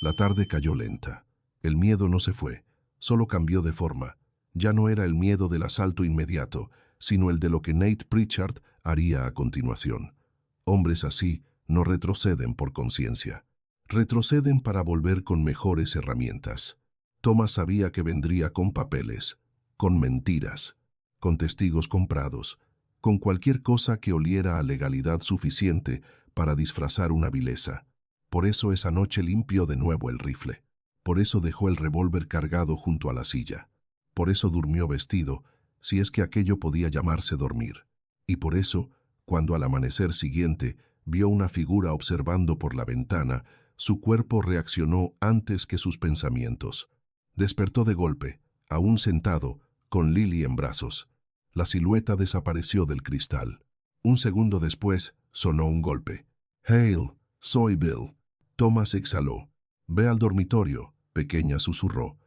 La tarde cayó lenta. El miedo no se fue, solo cambió de forma. Ya no era el miedo del asalto inmediato, sino el de lo que Nate Pritchard haría a continuación. Hombres así no retroceden por conciencia. Retroceden para volver con mejores herramientas. Thomas sabía que vendría con papeles, con mentiras, con testigos comprados, con cualquier cosa que oliera a legalidad suficiente para disfrazar una vileza. Por eso esa noche limpió de nuevo el rifle. Por eso dejó el revólver cargado junto a la silla. Por eso durmió vestido, si es que aquello podía llamarse dormir. Y por eso, cuando al amanecer siguiente vio una figura observando por la ventana, su cuerpo reaccionó antes que sus pensamientos. Despertó de golpe, aún sentado, con Lily en brazos. La silueta desapareció del cristal. Un segundo después, sonó un golpe. «Hale, soy Bill». Thomas exhaló. «Ve al dormitorio», pequeña susurró.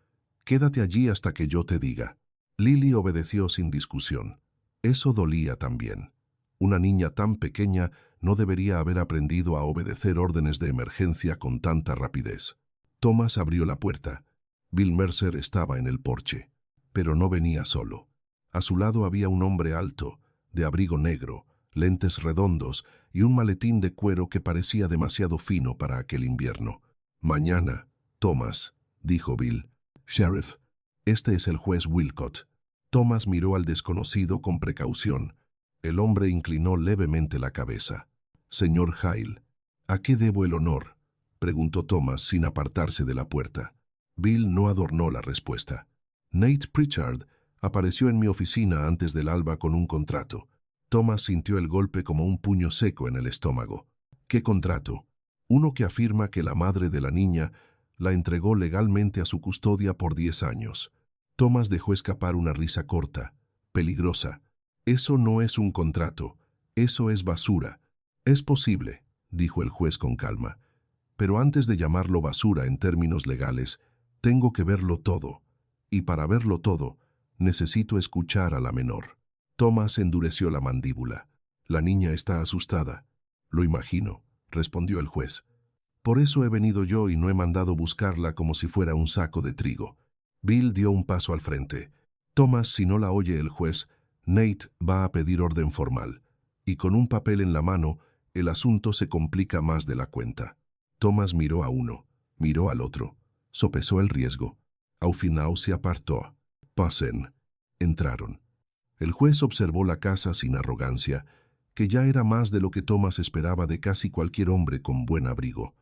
«Quédate allí hasta que yo te diga». Lily obedeció sin discusión. Eso dolía también. Una niña tan pequeña no debería haber aprendido a obedecer órdenes de emergencia con tanta rapidez. Thomas abrió la puerta. Bill Mercer estaba en el porche, pero no venía solo. A su lado había un hombre alto, de abrigo negro, lentes redondos y un maletín de cuero que parecía demasiado fino para aquel invierno. «Mañana, Thomas», dijo Bill. «Sheriff, este es el juez Wilcott». Thomas miró al desconocido con precaución. El hombre inclinó levemente la cabeza. «Señor Hale, ¿a qué debo el honor?», preguntó Thomas sin apartarse de la puerta. Bill no adornó la respuesta. «Nate Pritchard apareció en mi oficina antes del alba con un contrato». Thomas sintió el golpe como un puño seco en el estómago. «¿Qué contrato?». «Uno que afirma que la madre de la niña la entregó legalmente a su custodia por 10 años». Thomas dejó escapar una risa corta, peligrosa. «Eso no es un contrato, eso es basura». «Es posible», dijo el juez con calma, «pero antes de llamarlo basura en términos legales, tengo que verlo todo. Y para verlo todo, necesito escuchar a la menor». Thomas endureció la mandíbula. «La niña está asustada». «Lo imagino», respondió el juez. «Por eso he venido yo y no he mandado buscarla como si fuera un saco de trigo». Bill dio un paso al frente. «Thomas, si no la oye el juez, Nate va a pedir orden formal. Y con un papel en la mano, el asunto se complica más de la cuenta». Thomas miró a uno, Miró al otro. Sopesó el riesgo. Al final se apartó. Pasen. Entraron. El juez observó la casa sin arrogancia, que ya era más de lo que Thomas esperaba de casi cualquier hombre con buen abrigo.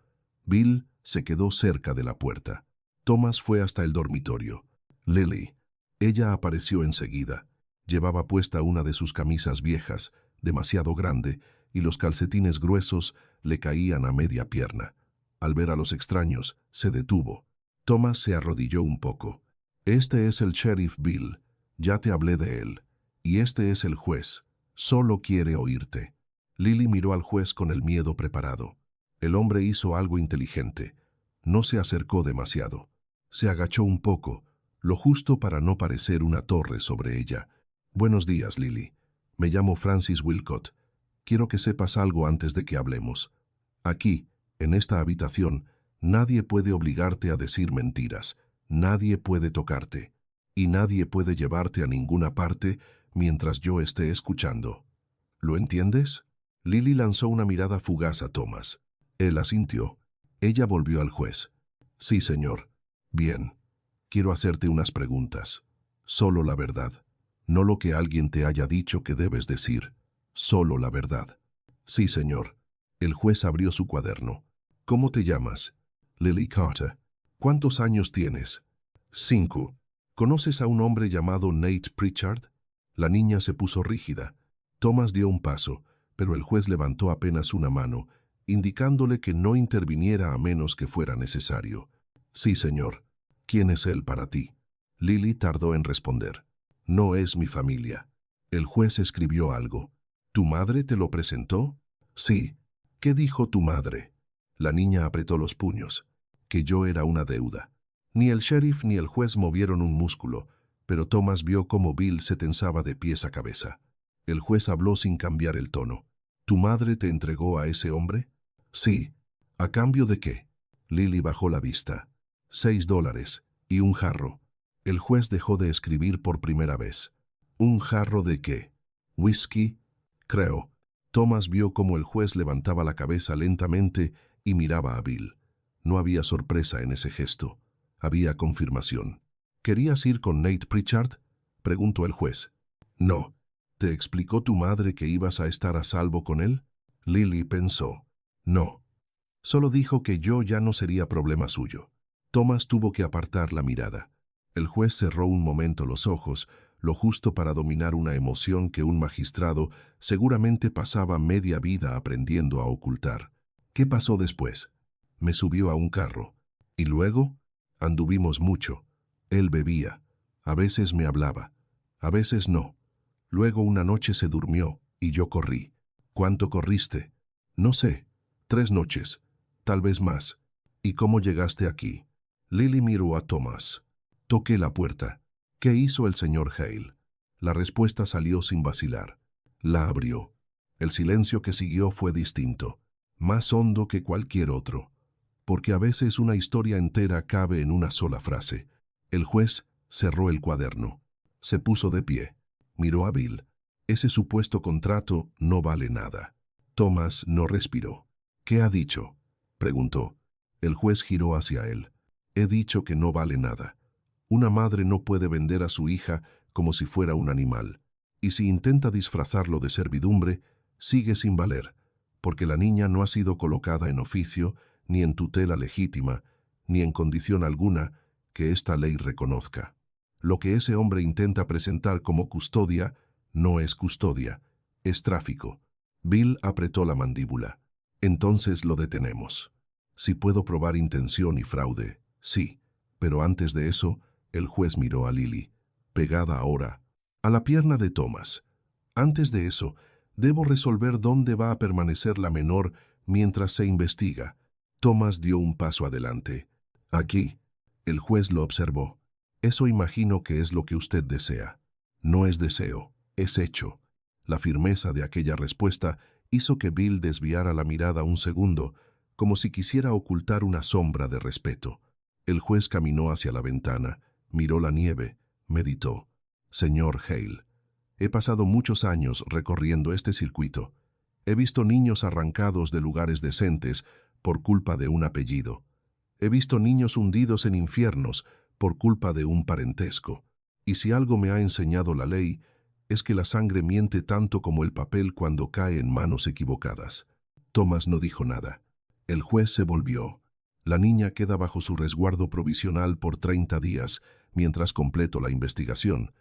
Bill se quedó cerca de la puerta. Thomas fue hasta el dormitorio. Lily. Ella apareció enseguida. Llevaba puesta una de sus camisas viejas, demasiado grande, y los calcetines gruesos le caían a media pierna. Al ver a los extraños, se detuvo. Thomas se arrodilló un poco. Este es el sheriff Bill. Ya te hablé de él. Y este es el juez. Solo quiere oírte. Lily miró al juez con el miedo preparado. El hombre hizo algo inteligente. No se acercó demasiado. Se agachó un poco, lo justo para no parecer una torre sobre ella. Buenos días, Lily. Me llamo Francis Wilcott. Quiero que sepas algo antes de que hablemos. Aquí, en esta habitación, nadie puede obligarte a decir mentiras. Nadie puede tocarte. Y nadie puede llevarte a ninguna parte mientras yo esté escuchando. ¿Lo entiendes? Lily lanzó una mirada fugaz a Thomas. Él asintió. Ella volvió al juez. Sí, señor. Bien. Quiero hacerte unas preguntas. Solo la verdad. No lo que alguien te haya dicho que debes decir. Solo la verdad. Sí, señor. El juez abrió su cuaderno. ¿Cómo te llamas? Lily Carter. ¿Cuántos años tienes? 5. ¿Conoces a un hombre llamado Nate Pritchard? La niña se puso rígida. Thomas dio un paso, pero el juez levantó apenas una mano, indicándole que no interviniera a menos que fuera necesario. Sí, señor. ¿Quién es él para ti? Lily tardó en responder. No es mi familia. El juez escribió algo. ¿Tu madre te lo presentó? Sí. ¿Qué dijo tu madre? La niña apretó los puños. Que yo era una deuda. Ni el sheriff ni el juez movieron un músculo, pero Thomas vio cómo Bill se tensaba de pies a cabeza. El juez habló sin cambiar el tono. ¿Tu madre te entregó a ese hombre? Sí. ¿A cambio de qué? Lily bajó la vista. $6 y un jarro. El juez dejó de escribir por primera vez. ¿Un jarro de qué? ¿Whisky? Creo. Thomas vio cómo el juez levantaba la cabeza lentamente y miraba a Bill. No había sorpresa en ese gesto. Había confirmación. ¿Querías ir con Nate Pritchard? Preguntó el juez. No. ¿Te explicó tu madre que ibas a estar a salvo con él? Lily pensó. No. Solo dijo que yo ya no sería problema suyo. Thomas tuvo que apartar la mirada. El juez cerró un momento los ojos, lo justo para dominar una emoción que un magistrado seguramente pasaba media vida aprendiendo a ocultar. ¿Qué pasó después? Me subió a un carro. ¿Y luego? Anduvimos mucho. Él bebía. A veces me hablaba. A veces no. Luego una noche se durmió y yo corrí. ¿Cuánto corriste? No sé. 3 noches. Tal vez más. ¿Y cómo llegaste aquí? Lily miró a Thomas. Toqué la puerta. ¿Qué hizo el señor Hale? La respuesta salió sin vacilar. La abrió. El silencio que siguió fue distinto, más hondo que cualquier otro, porque a veces una historia entera cabe en una sola frase. El juez cerró el cuaderno. Se puso de pie. Miró a Bill. Ese supuesto contrato no vale nada. Thomas no respiró. ¿Qué ha dicho? Preguntó. El juez giró hacia él. He dicho que no vale nada. Una madre no puede vender a su hija como si fuera un animal. Y si intenta disfrazarlo de servidumbre, sigue sin valer, porque la niña no ha sido colocada en oficio, ni en tutela legítima, ni en condición alguna que esta ley reconozca. Lo que ese hombre intenta presentar como custodia no es custodia, es tráfico. Bill apretó la mandíbula. Entonces lo detenemos. Si puedo probar intención y fraude, sí, pero antes de eso, el juez miró a Lily, pegada ahora a la pierna de Thomas. Antes de eso, debo resolver dónde va a permanecer la menor mientras se investiga. Thomas dio un paso adelante. Aquí. El juez lo observó. Eso imagino que es lo que usted desea. No es deseo, es hecho. La firmeza de aquella respuesta hizo que Bill desviara la mirada un segundo, como si quisiera ocultar una sombra de respeto. El juez caminó hacia la ventana, miró la nieve, meditó. Señor Hale, he pasado muchos años recorriendo este circuito. He visto niños arrancados de lugares decentes por culpa de un apellido. He visto niños hundidos en infiernos por culpa de un parentesco. Y si algo me ha enseñado la ley, es que la sangre miente tanto como el papel cuando cae en manos equivocadas. Thomas no dijo nada. El juez se volvió. La niña queda bajo su resguardo provisional por 30 días, mientras completo la investigación.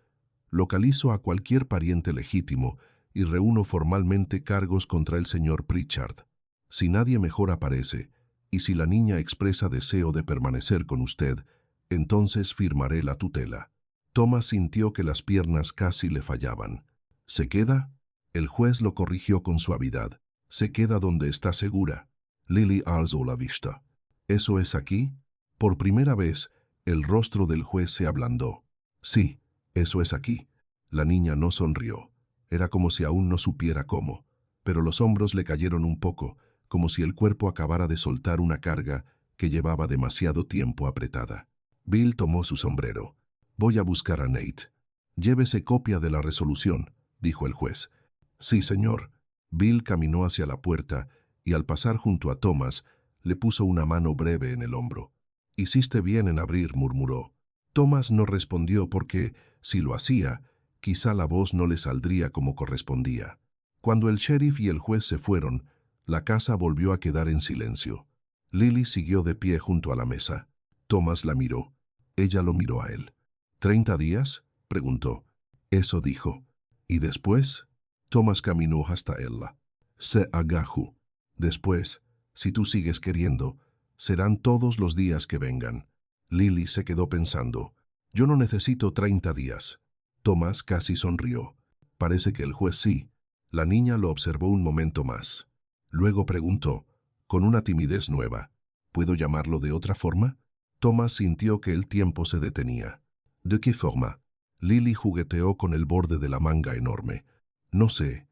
Localizo a cualquier pariente legítimo y reúno formalmente cargos contra el señor Pritchard. Si nadie mejor aparece, y si la niña expresa deseo de permanecer con usted, entonces firmaré la tutela. Thomas sintió que las piernas casi le fallaban. ¿Se queda? El juez lo corrigió con suavidad. Se queda donde está segura. Lily alzó la vista. ¿Eso es aquí? Por primera vez, el rostro del juez se ablandó. Sí, eso es aquí. La niña no sonrió. Era como si aún no supiera cómo, pero los hombros le cayeron un poco, como si el cuerpo acabara de soltar una carga que llevaba demasiado tiempo apretada. Bill tomó su sombrero. Voy a buscar a Nate. Llévese copia de la resolución, dijo el juez. Sí, señor. Bill caminó hacia la puerta y al pasar junto a Thomas, le puso una mano breve en el hombro. Hiciste bien en abrir, murmuró. Thomas no respondió porque, si lo hacía, quizá la voz no le saldría como correspondía. Cuando el sheriff y el juez se fueron, la casa volvió a quedar en silencio. Lily siguió de pie junto a la mesa. Thomas la miró. Ella lo miró a él. ¿30 días? Preguntó. Eso dijo. ¿Y después? Thomas caminó hasta ella. Se agaju. Después, si tú sigues queriendo, serán todos los días que vengan. Lily se quedó pensando. Yo no necesito 30 días. Thomas casi sonrió. Parece que el juez sí. La niña lo observó un momento más. Luego preguntó, con una timidez nueva, ¿puedo llamarlo de otra forma? Thomas sintió que el tiempo se detenía. ¿De qué forma? Lily jugueteó con el borde de la manga enorme. No sé.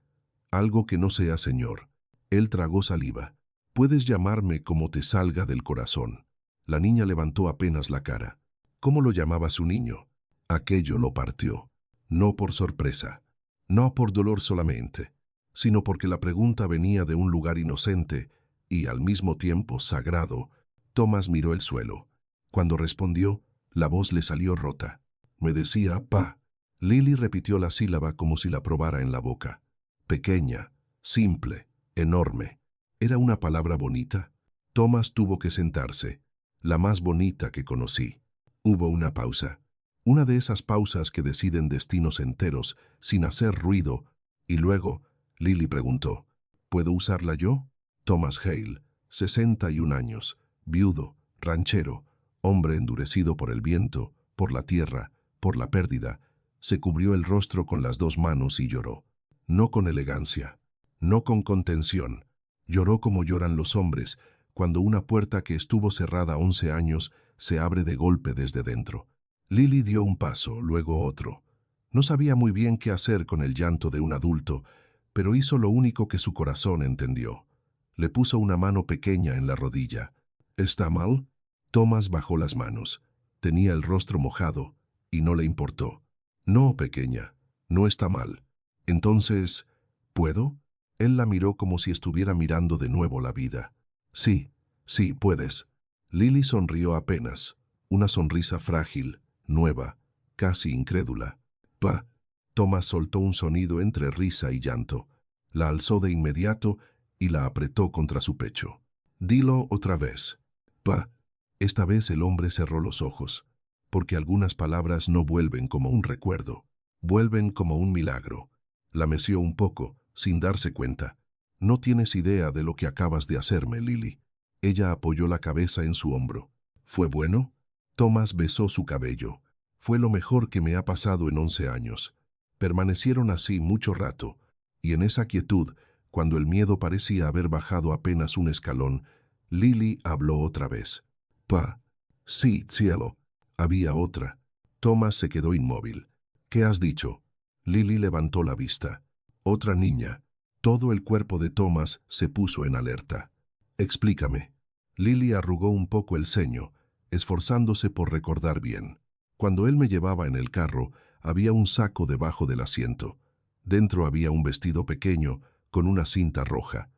Algo que no sea señor. Él tragó saliva. Puedes llamarme como te salga del corazón. La niña levantó apenas la cara. ¿Cómo lo llamaba su niño? Aquello lo partió. No por sorpresa. No por dolor solamente, sino porque la pregunta venía de un lugar inocente y al mismo tiempo sagrado. Thomas miró el suelo. Cuando respondió, la voz le salió rota. Me decía, pa. Lily repitió la sílaba como si la probara en la boca. Pequeña, simple, enorme. ¿Era una palabra bonita? Thomas tuvo que sentarse. La más bonita que conocí. Hubo una pausa. Una de esas pausas que deciden destinos enteros sin hacer ruido. Y luego, Lily preguntó, ¿puedo usarla yo? Thomas Hale, 61 años, viudo, ranchero, hombre endurecido por el viento, por la tierra, por la pérdida, se cubrió el rostro con las dos manos y lloró. No con elegancia, no con contención. Lloró como lloran los hombres cuando una puerta que estuvo cerrada 11 años se abre de golpe desde dentro. Lily dio un paso, luego otro. No sabía muy bien qué hacer con el llanto de un adulto, pero hizo lo único que su corazón entendió. Le puso una mano pequeña en la rodilla. ¿Está mal? Thomas bajó las manos. Tenía el rostro mojado, y no le importó. No, pequeña, no está mal. Entonces, ¿puedo? Él la miró como si estuviera mirando de nuevo la vida. Sí, sí, puedes. Lily sonrió apenas, una sonrisa frágil, nueva, casi incrédula. Pa. Thomas soltó un sonido entre risa y llanto. La alzó de inmediato y la apretó contra su pecho. Dilo otra vez. Pa. Esta vez el hombre cerró los ojos, porque algunas palabras no vuelven como un recuerdo, vuelven como un milagro. La meció un poco, sin darse cuenta. No tienes idea de lo que acabas de hacerme, Lily. Ella apoyó la cabeza en su hombro. ¿Fue bueno? Thomas besó su cabello. Fue lo mejor que me ha pasado en 11 años. Permanecieron así mucho rato, y en esa quietud, cuando el miedo parecía haber bajado apenas un escalón, Lily habló otra vez. Pa. Sí, cielo. Había otra. Thomas se quedó inmóvil. ¿Qué has dicho? Lily levantó la vista. Otra niña. Todo el cuerpo de Thomas se puso en alerta. Explícame. Lily arrugó un poco el ceño, esforzándose por recordar bien. Cuando él me llevaba en el carro, había un saco debajo del asiento. Dentro había un vestido pequeño con una cinta roja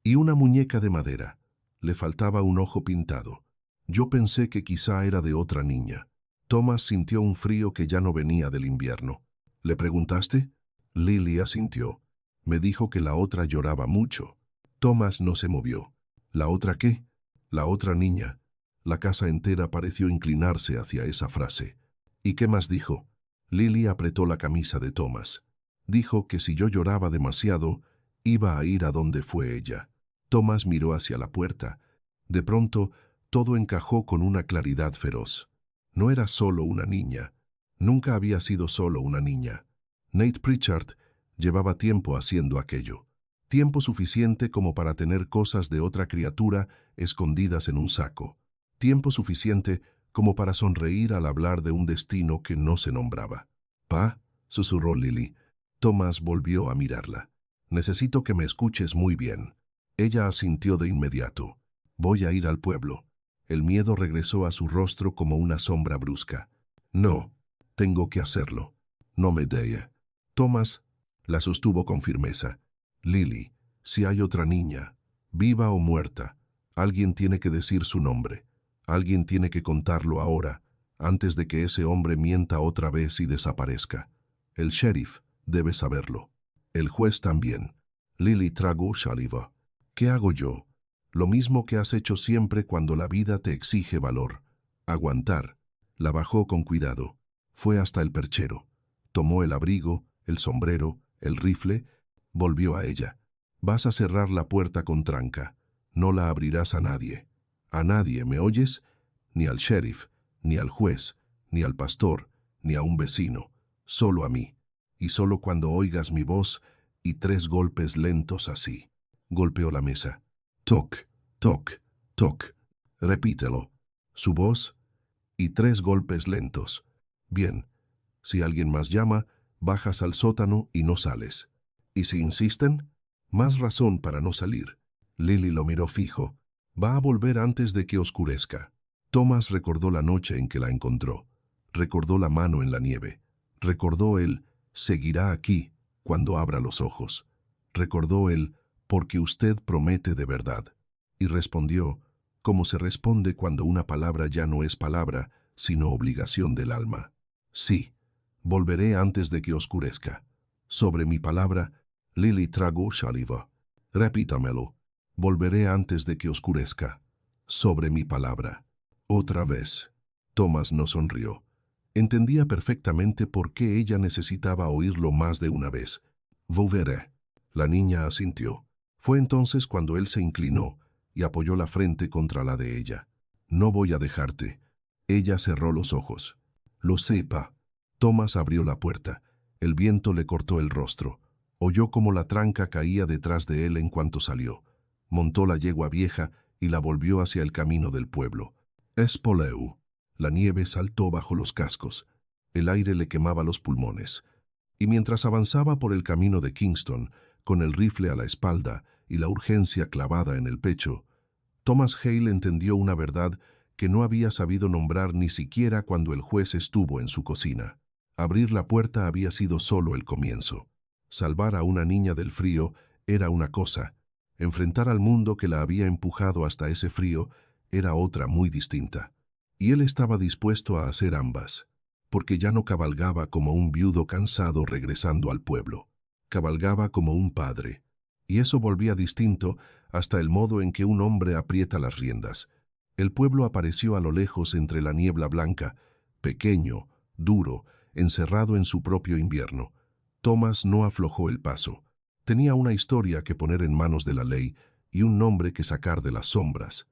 y una muñeca de madera. Le faltaba un ojo pintado. Yo pensé que quizá era de otra niña. Thomas sintió un frío que ya no venía del invierno. ¿Le preguntaste? Lily asintió. Me dijo que la otra lloraba mucho. Thomas no se movió. ¿La otra qué? La otra niña. La casa entera pareció inclinarse hacia esa frase. ¿Y qué más dijo? Lily apretó la camisa de Thomas. Dijo que si yo lloraba demasiado, iba a ir a donde fue ella. Thomas miró hacia la puerta. De pronto, todo encajó con una claridad feroz. No era solo una niña. Nunca había sido solo una niña. Nate Pritchard llevaba tiempo haciendo aquello. Tiempo suficiente como para tener cosas de otra criatura escondidas en un saco. Tiempo suficiente como para sonreír al hablar de un destino que no se nombraba. «Pa», susurró Lily. Thomas volvió a mirarla. «Necesito que me escuches muy bien». Ella asintió de inmediato. «Voy a ir al pueblo». El miedo regresó a su rostro como una sombra brusca. «No, tengo que hacerlo. No me deje». Thomas la sostuvo con firmeza. «Lily, si hay otra niña, viva o muerta, alguien tiene que decir su nombre. Alguien tiene que contarlo ahora, antes de que ese hombre mienta otra vez y desaparezca. El sheriff debe saberlo. El juez también». Lily tragó saliva. «¿Qué hago yo?» «Lo mismo que has hecho siempre cuando la vida te exige valor. Aguantar». La bajó con cuidado. Fue hasta el perchero. Tomó el abrigo, el sombrero, el rifle. Volvió a ella. «Vas a cerrar la puerta con tranca. No la abrirás a nadie. A nadie, ¿me oyes? Ni al sheriff, ni al juez, ni al pastor, ni a un vecino. Solo a mí. Y solo cuando oigas mi voz y 3 golpes lentos así». Golpeó la mesa. «Toc, toc, toc». «Repítelo». Su voz y 3 golpes lentos. «Bien. Si alguien más llama, bajas al sótano y no sales. Y si insisten, más razón para no salir». Lily lo miró fijo. «Va a volver antes de que oscurezca». Thomas recordó la noche en que la encontró. Recordó la mano en la nieve. Recordó el «seguirá aquí» cuando abra los ojos. Recordó el «porque usted promete de verdad». Y respondió, como se responde cuando una palabra ya no es palabra, sino obligación del alma. «Sí, volveré antes de que oscurezca». Sobre mi palabra, Lily tragó saliva. «Repítamelo». «Volveré antes de que oscurezca». «Sobre mi palabra». Otra vez. Thomas no sonrió. Entendía perfectamente por qué ella necesitaba oírlo más de una vez. «Volveré». La niña asintió. Fue entonces cuando él se inclinó y apoyó la frente contra la de ella. «No voy a dejarte». Ella cerró los ojos. «Lo sepa». Thomas abrió la puerta. El viento le cortó el rostro. Oyó como la tranca caía detrás de él en cuanto salió. Montó la yegua vieja y la volvió hacia el camino del pueblo. «Espoleu». La nieve saltó bajo los cascos. El aire le quemaba los pulmones. Y mientras avanzaba por el camino de Kingston, con el rifle a la espalda y la urgencia clavada en el pecho, Thomas Hale entendió una verdad que no había sabido nombrar ni siquiera cuando el juez estuvo en su cocina. Abrir la puerta había sido solo el comienzo. Salvar a una niña del frío era una cosa. Enfrentar al mundo que la había empujado hasta ese frío era otra muy distinta. Y él estaba dispuesto a hacer ambas, porque ya no cabalgaba como un viudo cansado regresando al pueblo. Cabalgaba como un padre. Y eso volvía distinto hasta el modo en que un hombre aprieta las riendas. El pueblo apareció a lo lejos entre la niebla blanca, pequeño, duro, encerrado en su propio invierno. Thomas no aflojó el paso. Tenía una historia que poner en manos de la ley y un nombre que sacar de las sombras.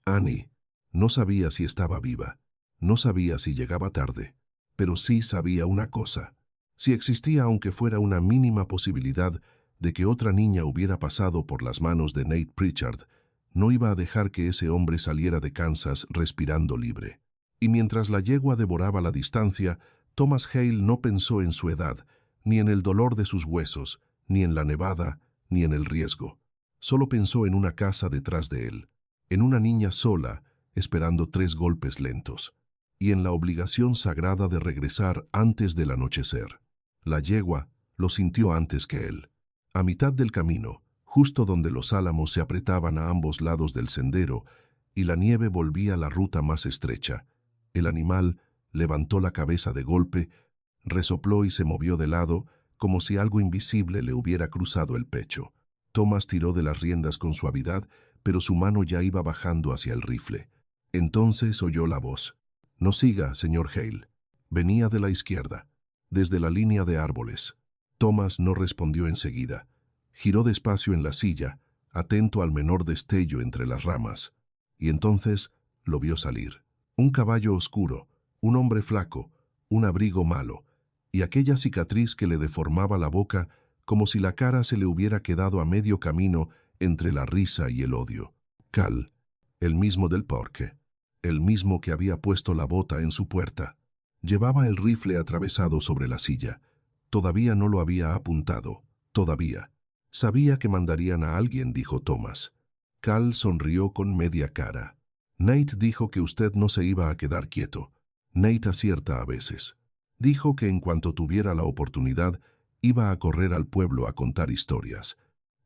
Annie. No sabía si estaba viva. No sabía si llegaba tarde. Pero sí sabía una cosa. Si existía aunque fuera una mínima posibilidad de que otra niña hubiera pasado por las manos de Nate Pritchard, no iba a dejar que ese hombre saliera de Kansas respirando libre. Y mientras la yegua devoraba la distancia, Thomas Hale no pensó en su edad, ni en el dolor de sus huesos, ni en la nevada, ni en el riesgo. Solo pensó en una casa detrás de él, en una niña sola, esperando 3 golpes lentos, y en la obligación sagrada de regresar antes del anochecer. La yegua lo sintió antes que él. A mitad del camino, justo donde los álamos se apretaban a ambos lados del sendero, y la nieve volvía la ruta más estrecha. El animal levantó la cabeza de golpe, resopló y se movió de lado, como si algo invisible le hubiera cruzado el pecho. Thomas tiró de las riendas con suavidad, pero su mano ya iba bajando hacia el rifle. Entonces oyó la voz. «No siga, señor Hale». Venía de la izquierda, desde la línea de árboles. Thomas no respondió enseguida. Giró despacio en la silla, atento al menor destello entre las ramas, y entonces lo vio salir. Un caballo oscuro, un hombre flaco, un abrigo malo, y aquella cicatriz que le deformaba la boca como si la cara se le hubiera quedado a medio camino entre la risa y el odio. Cal, el mismo del porqué, el mismo que había puesto la bota en su puerta. Llevaba el rifle atravesado sobre la silla. Todavía no lo había apuntado, todavía. Sabía que mandarían a alguien, dijo Thomas. Cal sonrió con media cara. Nate dijo que usted no se iba a quedar quieto. Nate acierta a veces. Dijo que en cuanto tuviera la oportunidad, iba a correr al pueblo a contar historias.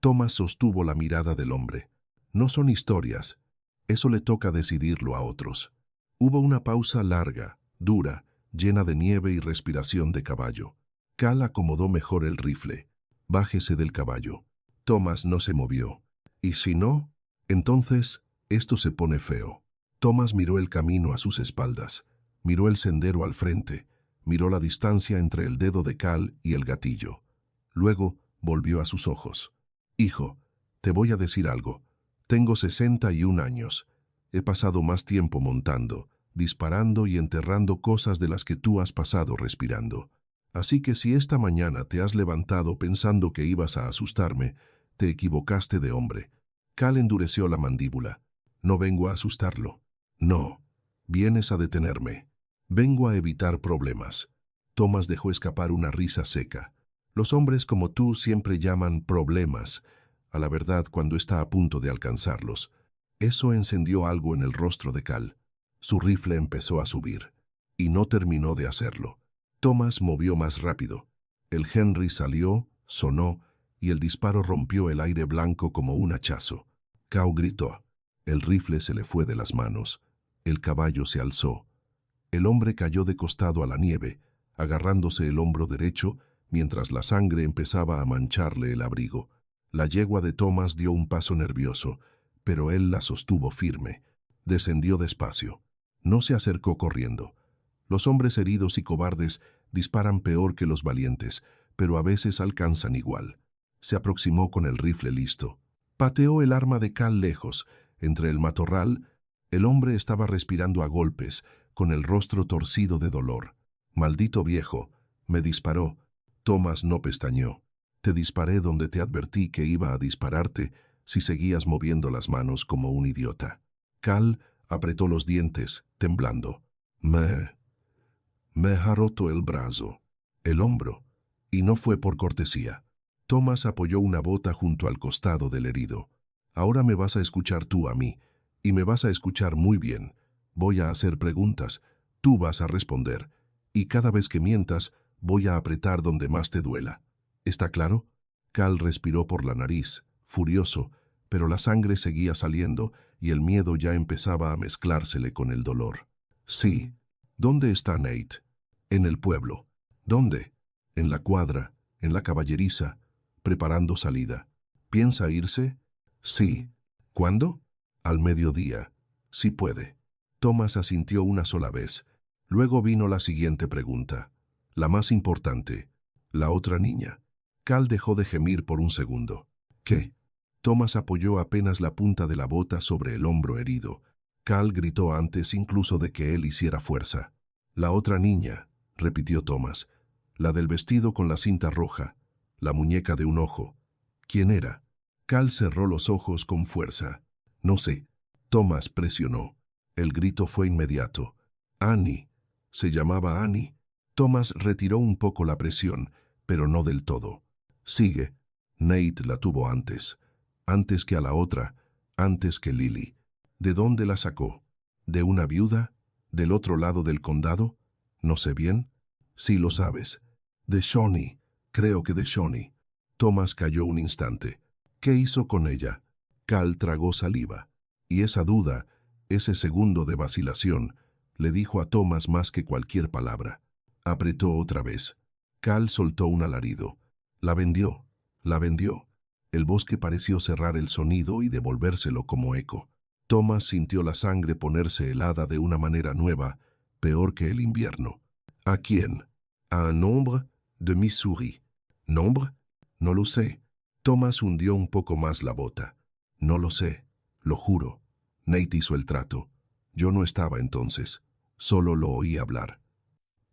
Thomas sostuvo la mirada del hombre. No son historias. Eso le toca decidirlo a otros. Hubo una pausa larga, dura, llena de nieve y respiración de caballo. Cal acomodó mejor el rifle. Bájese del caballo. Thomas no se movió. ¿Y si no? Entonces, esto se pone feo. Thomas miró el camino a sus espaldas. Miró el sendero al frente. Miró la distancia entre el dedo de Cal y el gatillo. Luego volvió a sus ojos. «Hijo, te voy a decir algo. Tengo 61 años. He pasado más tiempo montando, disparando y enterrando cosas de las que tú has pasado respirando. Así que si esta mañana te has levantado pensando que ibas a asustarme, te equivocaste de hombre». Cal endureció la mandíbula. «No vengo a asustarlo. No. Vienes a detenerme. Vengo a evitar problemas». Thomas dejó escapar una risa seca. Los hombres como tú siempre llaman problemas a la verdad cuando está a punto de alcanzarlos. Eso encendió algo en el rostro de Cal. Su rifle empezó a subir, y no terminó de hacerlo. Thomas movió más rápido. El Henry salió, sonó, y el disparo rompió el aire blanco como un hachazo. Cal gritó. El rifle se le fue de las manos. El caballo se alzó. El hombre cayó de costado a la nieve, agarrándose el hombro derecho, mientras la sangre empezaba a mancharle el abrigo. La yegua de Thomas dio un paso nervioso, pero él la sostuvo firme. Descendió despacio. No se acercó corriendo. Los hombres heridos y cobardes disparan peor que los valientes, pero a veces alcanzan igual. Se aproximó con el rifle listo. Pateó el arma de Cal lejos. Entre el matorral, el hombre estaba respirando a golpes, con el rostro torcido de dolor. «Maldito viejo», me disparó. Thomas no pestañeó. «Te disparé donde te advertí que iba a dispararte si seguías moviendo las manos como un idiota». Cal apretó los dientes, temblando. Me ha roto el brazo, el hombro, y no fue por cortesía». Thomas apoyó una bota junto al costado del herido. «Ahora me vas a escuchar tú a mí, y me vas a escuchar muy bien. Voy a hacer preguntas, tú vas a responder, y cada vez que mientas, voy a apretar donde más te duela. ¿Está claro?» Cal respiró por la nariz, furioso, pero la sangre seguía saliendo y el miedo ya empezaba a mezclársele con el dolor. «Sí». «¿Dónde está Nate?» «En el pueblo». «¿Dónde?» «En la cuadra, en la caballeriza, preparando salida». «¿Piensa irse?» «Sí». «¿Cuándo?» «Al mediodía, si puede». Thomas asintió una sola vez. Luego vino la siguiente pregunta, la más importante. «La otra niña». Cal dejó de gemir por un segundo. «¿Qué?» Thomas apoyó apenas la punta de la bota sobre el hombro herido. Cal gritó antes incluso de que él hiciera fuerza. «La otra niña», repitió Thomas. «La del vestido con la cinta roja, la muñeca de un ojo. ¿Quién era?» Cal cerró los ojos con fuerza. «No sé». Thomas presionó. El grito fue inmediato. «Annie». Se llamaba Annie. Thomas retiró un poco la presión, pero no del todo. «Sigue». Nate la tuvo antes. Antes que a la otra, antes que Lily. ¿De dónde la sacó? ¿De una viuda? ¿Del otro lado del condado? ¿No sé bien?» «Sí lo sabes». «De Shawnee. Creo que de Shawnee». Thomas calló un instante. «¿Qué hizo con ella?» Cal tragó saliva. «Y esa duda, Ese segundo de vacilación le dijo a Thomas más que cualquier palabra. Apretó otra vez. Cal soltó un alarido. La vendió. La vendió. El bosque pareció cerrar el sonido y devolvérselo como eco. Thomas sintió la sangre ponerse helada de una manera nueva, peor que el invierno. ¿A quién? A un hombre de Missouri. ¿Nombre? No lo sé. Thomas hundió un poco más la bota. No lo sé. Lo juro. Nate hizo el trato. Yo no estaba entonces. Solo lo oí hablar.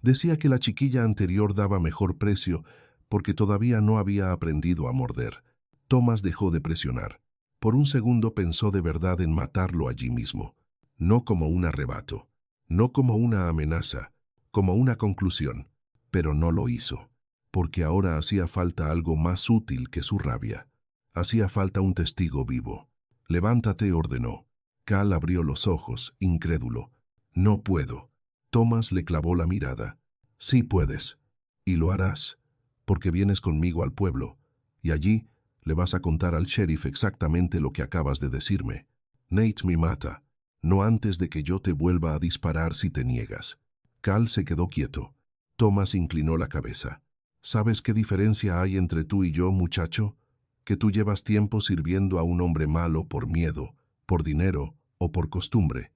Decía que la chiquilla anterior daba mejor precio porque todavía no había aprendido a morder. Thomas dejó de presionar. Por un segundo pensó de verdad en matarlo allí mismo. No como un arrebato, no como una amenaza, como una conclusión. Pero no lo hizo, porque ahora hacía falta algo más útil que su rabia. Hacía falta un testigo vivo. Levántate, ordenó. Cal abrió los ojos, incrédulo. No puedo. Thomas le clavó la mirada. Sí puedes, y lo harás, porque vienes conmigo al pueblo, y allí le vas a contar al sheriff exactamente lo que acabas de decirme. Nate me mata, no antes de que yo te vuelva a disparar si te niegas. Cal se quedó quieto. Thomas inclinó la cabeza. ¿Sabes qué diferencia hay entre tú y yo, muchacho? Que tú llevas tiempo sirviendo a un hombre malo por miedo, por dinero o por costumbre.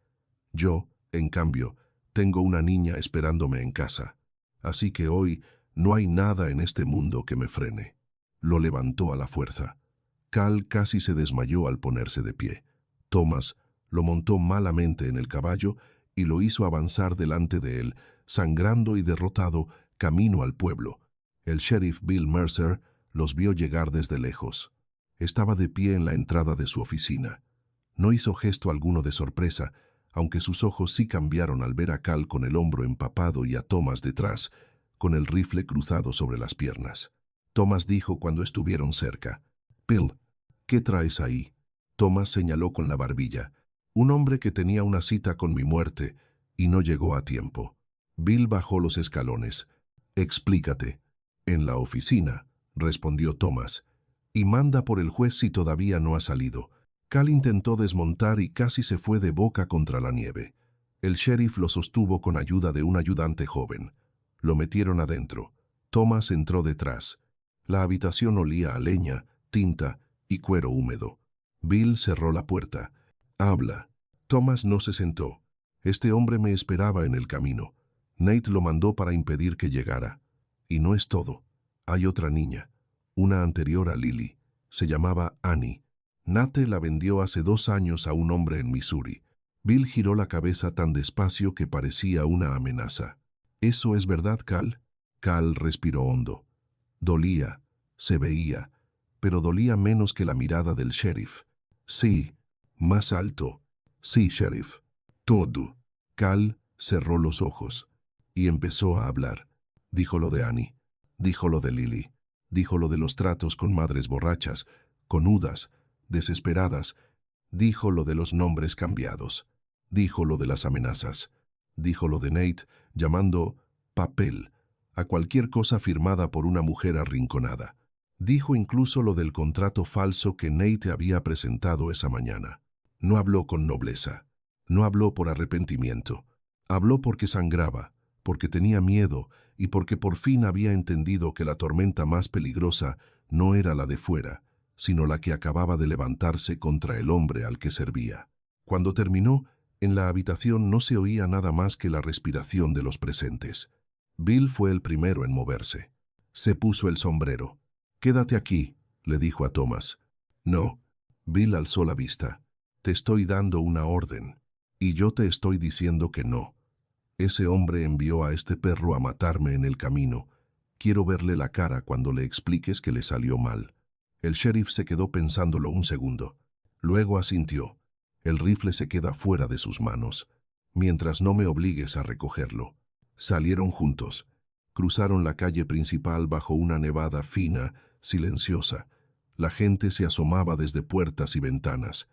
Yo, en cambio, tengo una niña esperándome en casa. Así que hoy no hay nada en este mundo que me frene. Lo levantó a la fuerza. Cal casi se desmayó al ponerse de pie. Thomas lo montó malamente en el caballo y lo hizo avanzar delante de él, sangrando y derrotado, camino al pueblo. El sheriff Bill Mercer los vio llegar desde lejos. Estaba de pie en la entrada de su oficina. No hizo gesto alguno de sorpresa, aunque sus ojos sí cambiaron al ver a Cal con el hombro empapado y a Thomas detrás, con el rifle cruzado sobre las piernas. Thomas dijo cuando estuvieron cerca: «Bill, ¿qué traes ahí?» Thomas señaló con la barbilla: «Un hombre que tenía una cita con mi muerte y no llegó a tiempo». Bill bajó los escalones. «Explícate». «En la oficina», respondió Thomas. «Y manda por el juez si todavía no ha salido». Cal intentó desmontar y casi se fue de boca contra la nieve. El sheriff lo sostuvo con ayuda de un ayudante joven. Lo metieron adentro. Thomas entró detrás. La habitación olía a leña, tinta y cuero húmedo. Bill cerró la puerta. «Habla». Thomas no se sentó. Este hombre me esperaba en el camino. Nate lo mandó para impedir que llegara. Y no es todo. Hay otra niña, una anterior a Lily. Se llamaba Annie. Nate la vendió hace 2 años a un hombre en Missouri. Bill giró la cabeza tan despacio que parecía una amenaza. «¿Eso es verdad, Cal?» Cal respiró hondo. Dolía, se veía, pero dolía menos que la mirada del sheriff. «Sí». Más alto. «Sí, sheriff». «Todo». Cal cerró los ojos y empezó a hablar. Dijo lo de Annie, dijo lo de Lily, dijo lo de los tratos con madres borrachas, conudas, desesperadas, dijo lo de los nombres cambiados, dijo lo de las amenazas, dijo lo de Nate llamando papel a cualquier cosa firmada por una mujer arrinconada. Dijo incluso lo del contrato falso que Nate había presentado esa mañana. No habló con nobleza, no habló por arrepentimiento, habló porque sangraba, porque tenía miedo y porque por fin había entendido que la tormenta más peligrosa no era la de fuera, sino la que acababa de levantarse contra el hombre al que servía. Cuando terminó, en la habitación no se oía nada más que la respiración de los presentes. Bill fue el primero en moverse. Se puso el sombrero. «Quédate aquí», le dijo a Thomas. «No». Bill alzó la vista. «Te estoy dando una orden, y yo te estoy diciendo que no. Ese hombre envió a este perro a matarme en el camino. Quiero verle la cara cuando le expliques que le salió mal». El sheriff se quedó pensándolo un segundo. Luego asintió. «El rifle se queda fuera de sus manos, mientras no me obligues a recogerlo». Salieron juntos. Cruzaron la calle principal bajo una nevada fina, silenciosa. La gente se asomaba desde puertas y ventanas.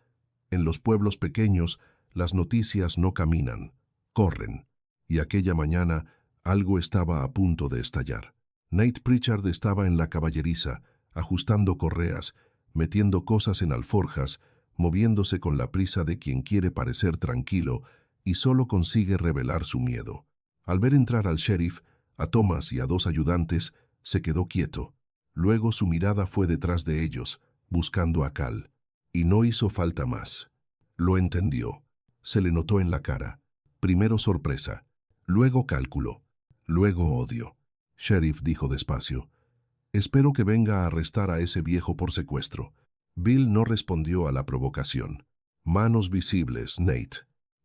En los pueblos pequeños, las noticias no caminan, corren. Y aquella mañana, algo estaba a punto de estallar. Nate Pritchard estaba en la caballeriza, ajustando correas, metiendo cosas en alforjas, moviéndose con la prisa de quien quiere parecer tranquilo y solo consigue revelar su miedo. Al ver entrar al sheriff, a Thomas y a dos ayudantes, se quedó quieto. Luego su mirada fue detrás de ellos, buscando a Cal. Y no hizo falta más. Lo entendió. Se le notó en la cara. Primero sorpresa, luego cálculo, luego odio. Sheriff dijo despacio: espero que venga a arrestar a ese viejo por secuestro. Bill no respondió a la provocación. Manos visibles, Nate.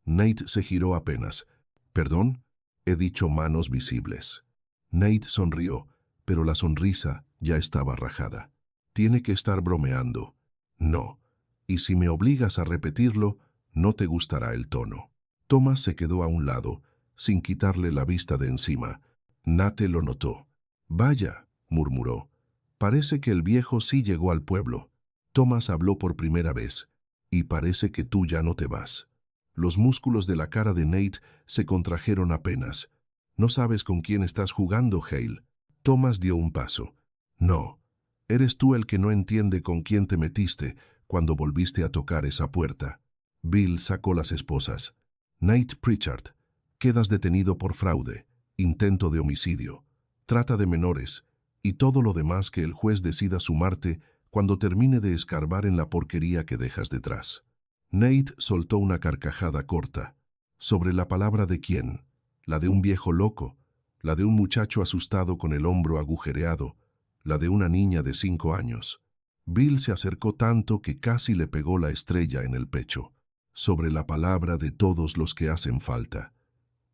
Nate se giró apenas. ¿Perdón? He dicho manos visibles. Nate sonrió, pero la sonrisa ya estaba rajada. Tiene que estar bromeando. No. Y si me obligas a repetirlo, no te gustará el tono. Thomas se quedó a un lado, sin quitarle la vista de encima. Nate lo notó. Vaya, murmuró. Parece que el viejo sí llegó al pueblo. Thomas habló por primera vez. Y parece que tú ya no te vas. Los músculos de la cara de Nate se contrajeron apenas. No sabes con quién estás jugando, Hale. Thomas dio un paso. No. Eres tú el que no entiende con quién te metiste cuando volviste a tocar esa puerta. Bill sacó las esposas. Nate Pritchard, quedas detenido por fraude, intento de homicidio, trata de menores y todo lo demás que el juez decida sumarte cuando termine de escarbar en la porquería que dejas detrás. Nate soltó una carcajada corta. ¿Sobre la palabra de quién? ¿La de un viejo loco? ¿La de un muchacho asustado con el hombro agujereado? ¿La de una niña de 5 años? Bill se acercó tanto que casi le pegó la estrella en el pecho. Sobre la palabra de todos los que hacen falta.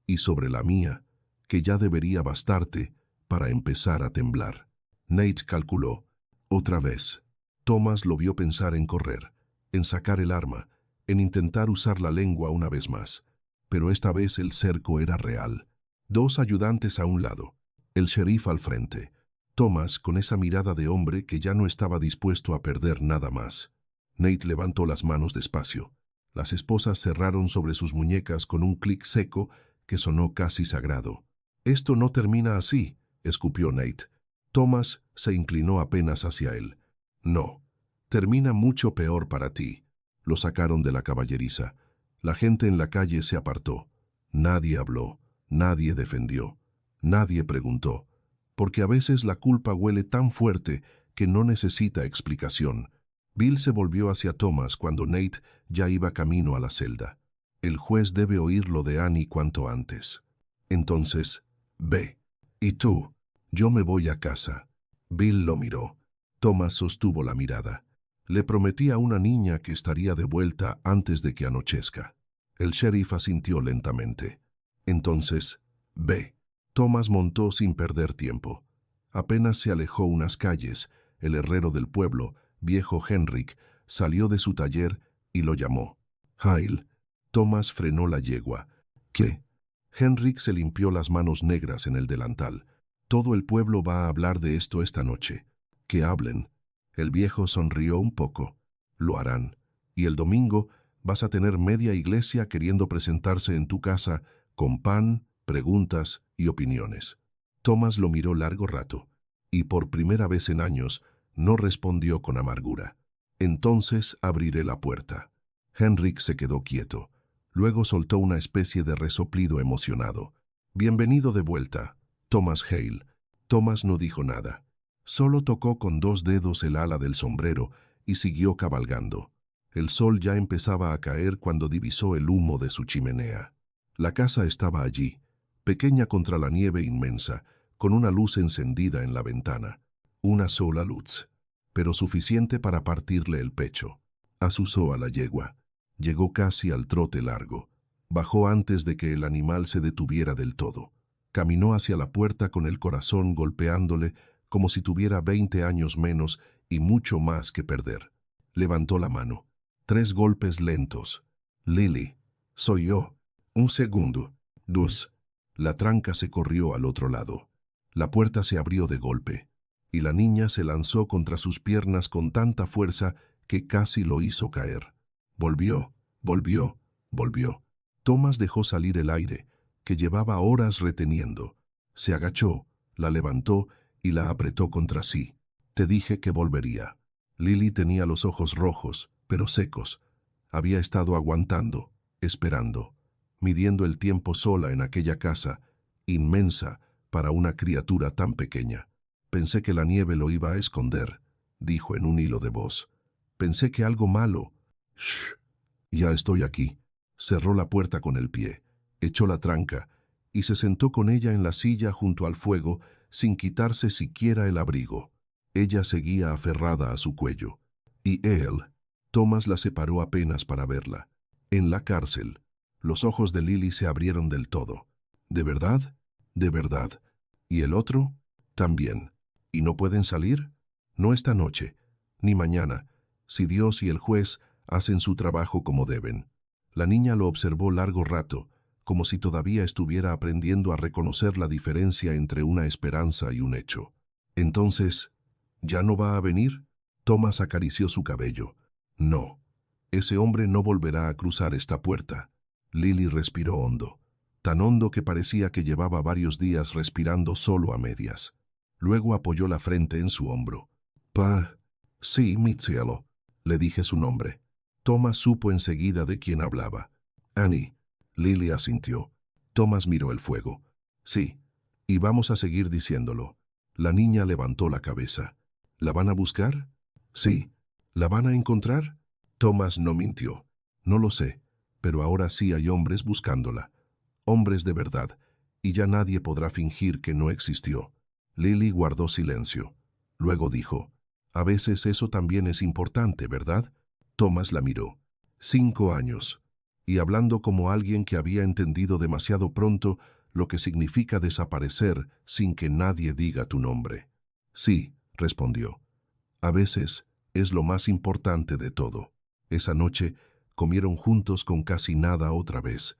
Y sobre la mía, que ya debería bastarte para empezar a temblar. Nate calculó. Otra vez. Thomas lo vio pensar en correr, en sacar el arma, en intentar usar la lengua una vez más. Pero esta vez el cerco era real. 2 ayudantes a un lado, el sheriff al frente. Thomas con esa mirada de hombre que ya no estaba dispuesto a perder nada más. Nate levantó las manos despacio. Las esposas cerraron sobre sus muñecas con un clic seco que sonó casi sagrado. «Esto no termina así», escupió Nate. Thomas se inclinó apenas hacia él. «No, termina mucho peor para ti». Lo sacaron de la caballeriza. La gente en la calle se apartó. Nadie habló, nadie defendió, nadie preguntó. Porque a veces la culpa huele tan fuerte que no necesita explicación. Bill se volvió hacia Thomas cuando Nate ya iba camino a la celda. El juez debe oír lo de Annie cuanto antes. Entonces, ve. ¿Y tú? Yo me voy a casa. Bill lo miró. Thomas sostuvo la mirada. Le prometí a una niña que estaría de vuelta antes de que anochezca. El sheriff asintió lentamente. Entonces, ve. Thomas montó sin perder tiempo. Apenas se alejó unas calles, el herrero del pueblo, viejo Henrik, salió de su taller y lo llamó. «Hale». Thomas frenó la yegua. «¿Qué?» Henrik se limpió las manos negras en el delantal. «Todo el pueblo va a hablar de esto esta noche». «Que hablen». El viejo sonrió un poco. «Lo harán. Y el domingo vas a tener media iglesia queriendo presentarse en tu casa con pan, preguntas y opiniones». Thomas lo miró largo rato, y por primera vez en años no respondió con amargura. «Entonces abriré la puerta». Henrik se quedó quieto. Luego soltó una especie de resoplido emocionado. «Bienvenido de vuelta, Thomas Hale». Thomas no dijo nada. Solo tocó con 2 dedos el ala del sombrero y siguió cabalgando. El sol ya empezaba a caer cuando divisó el humo de su chimenea. La casa estaba allí, pequeña contra la nieve inmensa, con una luz encendida en la ventana. Una sola luz, pero suficiente para partirle el pecho. Azuzó a la yegua. Llegó casi al trote largo. Bajó antes de que el animal se detuviera del todo. Caminó hacia la puerta con el corazón golpeándole como si tuviera 20 años menos y mucho más que perder. Levantó la mano. 3 golpes lentos. «Lily, soy yo». 1 segundo. 2. La tranca se corrió al otro lado. La puerta se abrió de golpe, y la niña se lanzó contra sus piernas con tanta fuerza que casi lo hizo caer. Volvió, volvió, volvió. Thomas dejó salir el aire, que llevaba horas reteniendo. Se agachó, la levantó y la apretó contra sí. «Te dije que volvería». Lily tenía los ojos rojos, pero secos, Había estado aguantando, esperando, midiendo el tiempo sola en aquella casa, inmensa para una criatura tan pequeña. Pensé que la nieve lo iba a esconder, dijo en un hilo de voz. Pensé que algo malo. Shh, ya estoy aquí. Cerró la puerta con el pie, echó la tranca y se sentó con ella en la silla junto al fuego sin quitarse siquiera el abrigo. Ella seguía aferrada a su cuello. Y él, Thomas la separó apenas para verla. En la cárcel, los ojos de Lily se abrieron del todo. ¿De verdad? ¿De verdad? ¿Y el otro? También. ¿Y no pueden salir? No esta noche, ni mañana, si Dios y el juez hacen su trabajo como deben. La niña lo observó largo rato, como si todavía estuviera aprendiendo a reconocer la diferencia entre una esperanza y un hecho. Entonces, ¿ya no va a venir? Thomas acarició su cabello. No, ese hombre no volverá a cruzar esta puerta. Lily respiró hondo, tan hondo que parecía que llevaba varios días respirando solo a medias. Luego apoyó la frente en su hombro. Sí, mi cielo, le dije su nombre. Thomas supo enseguida de quién hablaba. Annie. Lily asintió. Thomas miró el fuego. Sí, y vamos a seguir diciéndolo. La niña levantó la cabeza. ¿La van a buscar? Sí. ¿La van a encontrar? Thomas no mintió. No lo sé, pero ahora sí hay hombres buscándola. Hombres de verdad, y ya nadie podrá fingir que no existió. Lily guardó silencio. Luego dijo, a veces eso también es importante, ¿verdad? Thomas la miró. 5 años. Y hablando como alguien que había entendido demasiado pronto lo que significa desaparecer sin que nadie diga tu nombre. Sí, respondió. A veces es lo más importante de todo. Esa noche comieron juntos con casi nada otra vez,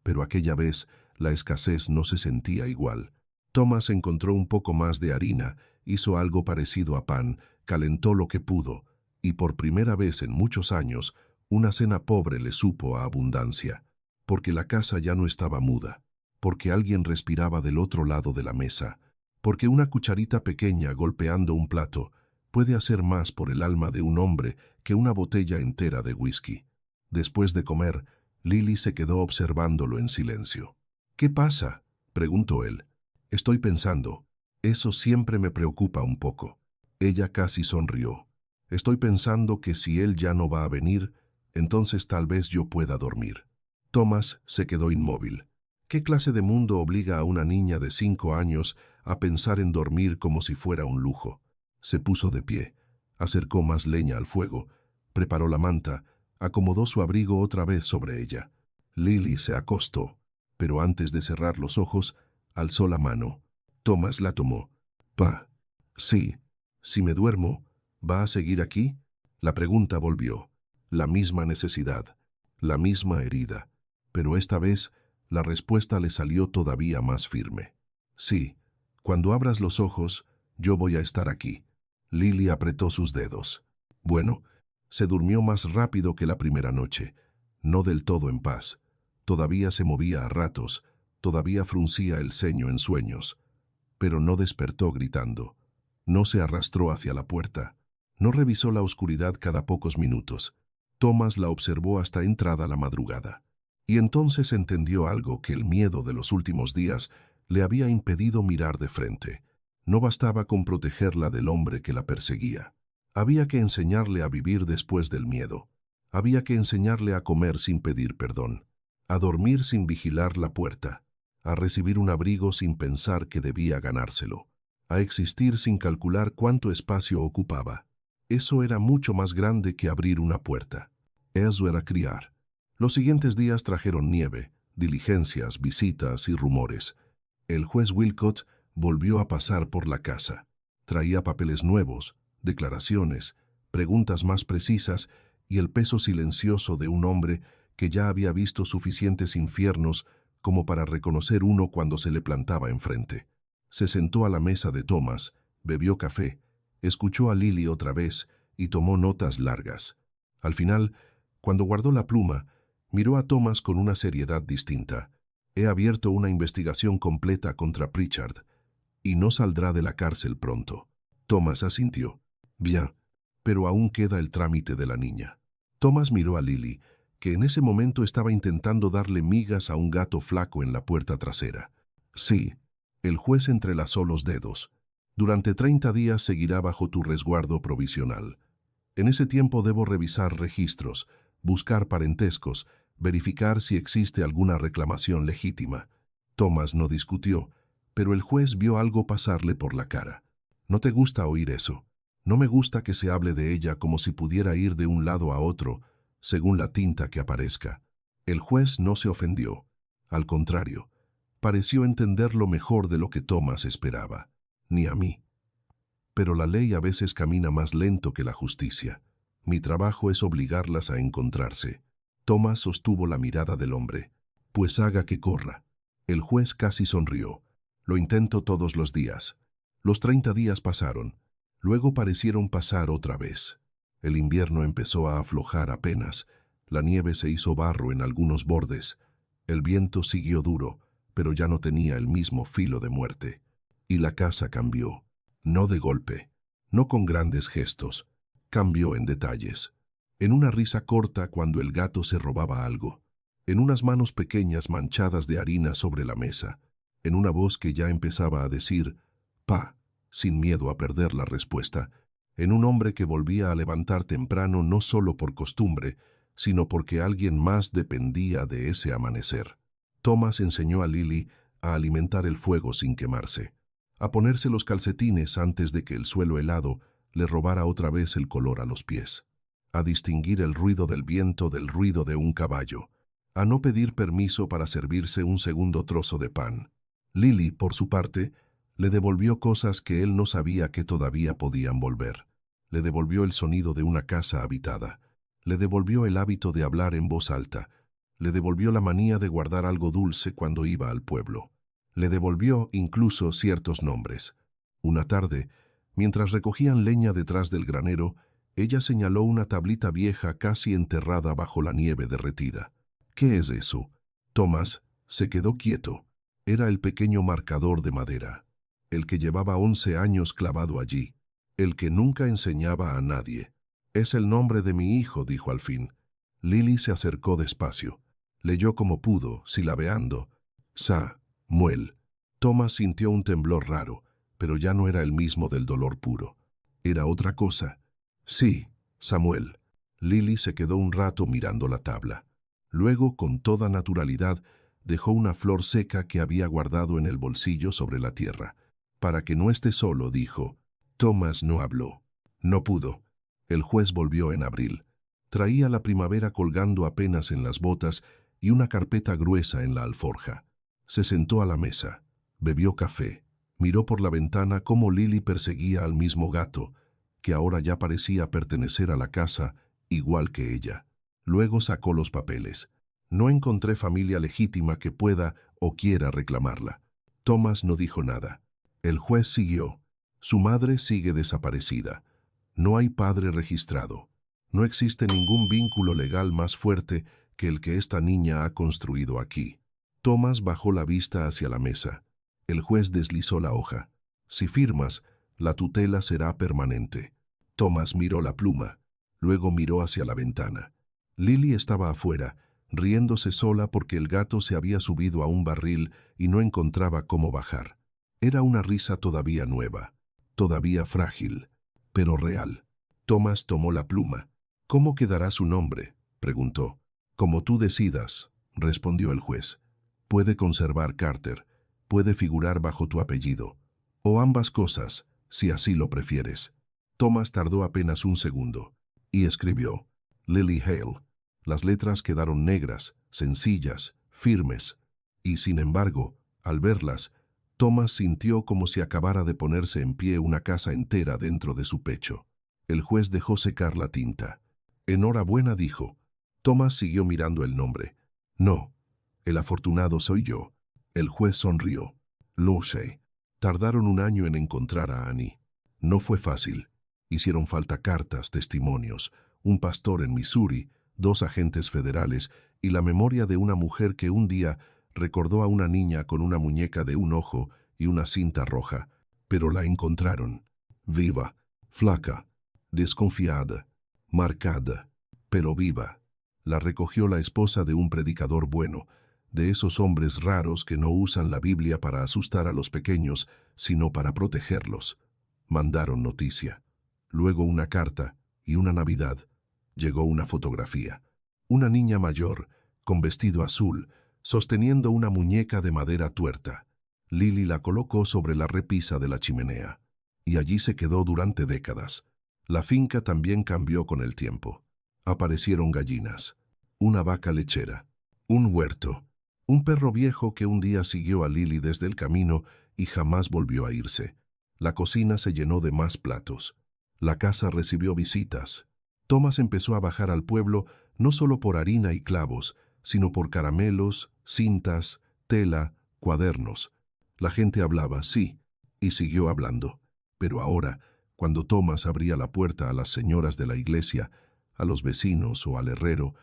pero aquella vez la escasez no se sentía igual. Thomas encontró un poco más de harina, hizo algo parecido a pan, calentó lo que pudo, y por primera vez en muchos años, una cena pobre le supo a abundancia, porque la casa ya no estaba muda, porque alguien respiraba del otro lado de la mesa, porque una cucharita pequeña golpeando un plato puede hacer más por el alma de un hombre que una botella entera de whisky. Después de comer, Lily se quedó observándolo en silencio. ¿Qué pasa?, preguntó él. Estoy pensando. Eso siempre me preocupa un poco. Ella casi sonrió. Estoy pensando que si él ya no va a venir, entonces tal vez yo pueda dormir. Thomas se quedó inmóvil. ¿Qué clase de mundo obliga a una niña de 5 años a pensar en dormir como si fuera un lujo? Se puso de pie, acercó más leña al fuego, preparó la manta, acomodó su abrigo otra vez sobre ella. Lily se acostó, pero antes de cerrar los ojos, alzó la mano. Thomas la tomó. Sí. Si me duermo, ¿va a seguir aquí? La pregunta volvió. La misma necesidad, la misma herida, pero esta vez la respuesta le salió todavía más firme. Sí, cuando abras los ojos, yo voy a estar aquí. Lily apretó sus dedos. Bueno, se durmió más rápido que la primera noche, no del todo en paz. Todavía se movía a ratos, todavía fruncía el ceño en sueños, pero no despertó gritando. No se arrastró hacia la puerta, no revisó la oscuridad cada pocos minutos. Thomas la observó hasta entrada la madrugada. Y entonces entendió algo que el miedo de los últimos días le había impedido mirar de frente. No bastaba con protegerla del hombre que la perseguía. Había que enseñarle a vivir después del miedo. Había que enseñarle a comer sin pedir perdón, a dormir sin vigilar la puerta, a recibir un abrigo sin pensar que debía ganárselo, a existir sin calcular cuánto espacio ocupaba. Eso era mucho más grande que abrir una puerta. Eso era criar. Los siguientes días trajeron nieve, diligencias, visitas y rumores. El juez Wilcott volvió a pasar por la casa. Traía papeles nuevos, declaraciones, preguntas más precisas y el peso silencioso de un hombre que ya había visto suficientes infiernos como para reconocer uno cuando se le plantaba enfrente. Se sentó a la mesa de Thomas, bebió café, escuchó a Lily otra vez y tomó notas largas. Al final, cuando guardó la pluma, miró a Thomas con una seriedad distinta. He abierto una investigación completa contra Pritchard y no saldrá de la cárcel pronto. Thomas asintió. Bien, pero aún queda el trámite de la niña. Thomas miró a Lily, que en ese momento estaba intentando darle migas a un gato flaco en la puerta trasera. Sí, el juez entrelazó los dedos. Durante 30 días seguirá bajo tu resguardo provisional. En ese tiempo debo revisar registros, buscar parentescos, verificar si existe alguna reclamación legítima. Thomas no discutió, pero el juez vio algo pasarle por la cara. No te gusta oír eso. No me gusta que se hable de ella como si pudiera ir de un lado a otro, según la tinta que aparezca. El juez no se ofendió. Al contrario, pareció entenderlo mejor de lo que Thomas esperaba. Ni a mí. Pero la ley a veces camina más lento que la justicia. Mi trabajo es obligarlas a encontrarse. Thomas sostuvo la mirada del hombre. Pues haga que corra. El juez casi sonrió. Lo intento todos los días. Los 30 días pasaron. Luego parecieron pasar otra vez. El invierno empezó a aflojar apenas. La nieve se hizo barro en algunos bordes. El viento siguió duro, pero ya no tenía el mismo filo de muerte. Y la casa cambió. No de golpe, no con grandes gestos. Cambió en detalles. En una risa corta cuando el gato se robaba algo. En unas manos pequeñas manchadas de harina sobre la mesa. En una voz que ya empezaba a decir, «Pa», sin miedo a perder la respuesta. En un hombre que volvía a levantar temprano no solo por costumbre, sino porque alguien más dependía de ese amanecer. Thomas enseñó a Lily a alimentar el fuego sin quemarse, a ponerse los calcetines antes de que el suelo helado le robara otra vez el color a los pies, a distinguir el ruido del viento del ruido de un caballo, a no pedir permiso para servirse un segundo trozo de pan. Lily, por su parte, le devolvió cosas que él no sabía que todavía podían volver. Le devolvió el sonido de una casa habitada. Le devolvió el hábito de hablar en voz alta. Le devolvió la manía de guardar algo dulce cuando iba al pueblo. Le devolvió incluso ciertos nombres. Una tarde, mientras recogían leña detrás del granero, ella señaló una tablita vieja casi enterrada bajo la nieve derretida. «¿Qué es eso?» Thomas se quedó quieto. Era el pequeño marcador de madera, el que llevaba 11 años clavado allí, el que nunca enseñaba a nadie. «Es el nombre de mi hijo», dijo al fin. Lily se acercó despacio. Leyó como pudo, silabeando. «Samuel». Thomas sintió un temblor raro, pero ya no era el mismo del dolor puro. Era otra cosa. «Sí, Samuel». Lily se quedó un rato mirando la tabla. Luego, con toda naturalidad, dejó una flor seca que había guardado en el bolsillo sobre la tierra. «Para que no esté solo», dijo. Thomas no habló. No pudo. El juez volvió en abril. Traía la primavera colgando apenas en las botas y una carpeta gruesa en la alforja. Se sentó a la mesa. Bebió café. Miró por la ventana cómo Lily perseguía al mismo gato, que ahora ya parecía pertenecer a la casa igual que ella. Luego sacó los papeles. «No encontré familia legítima que pueda o quiera reclamarla». Thomas no dijo nada. El juez siguió. «Su madre sigue desaparecida. No hay padre registrado. No existe ningún vínculo legal más fuerte que el que esta niña ha construido aquí». Thomas bajó la vista hacia la mesa. El juez deslizó la hoja. «Si firmas, la tutela será permanente». Thomas miró la pluma. Luego miró hacia la ventana. Lily estaba afuera, riéndose sola porque el gato se había subido a un barril y no encontraba cómo bajar. Era una risa todavía nueva, todavía frágil, pero real. Thomas tomó la pluma. «¿Cómo quedará su nombre?», preguntó. «Como tú decidas», respondió el juez. «Puede conservar Carter, puede figurar bajo tu apellido, o ambas cosas, si así lo prefieres». Thomas tardó apenas un segundo, y escribió, «Lily Hale». Las letras quedaron negras, sencillas, firmes, y sin embargo, al verlas, Thomas sintió como si acabara de ponerse en pie una casa entera dentro de su pecho. El juez dejó secar la tinta. «Enhorabuena», dijo. Thomas siguió mirando el nombre. «No, el afortunado soy yo». El juez sonrió. «Lo sé. Tardaron un año en encontrar a Annie. No fue fácil. Hicieron falta cartas, testimonios, un pastor en Missouri, 2 agentes federales y la memoria de una mujer que un día recordó a una niña con una muñeca de un ojo y una cinta roja, pero la encontraron. Viva, flaca, desconfiada, marcada, pero viva. La recogió la esposa de un predicador bueno, de esos hombres raros que no usan la Biblia para asustar a los pequeños, sino para protegerlos. Mandaron noticia. Luego una carta y una Navidad. Llegó una fotografía. Una niña mayor, con vestido azul, sosteniendo una muñeca de madera tuerta. Lily la colocó sobre la repisa de la chimenea. Y allí se quedó durante décadas. La finca también cambió con el tiempo. Aparecieron gallinas, una vaca lechera, un huerto, un perro viejo que un día siguió a Lily desde el camino y jamás volvió a irse. La cocina se llenó de más platos. La casa recibió visitas. Thomas empezó a bajar al pueblo no solo por harina y clavos, sino por caramelos, cintas, tela, cuadernos. La gente hablaba, sí, y siguió hablando. Pero ahora, cuando Thomas abría la puerta a las señoras de la iglesia, a los vecinos o al herrero,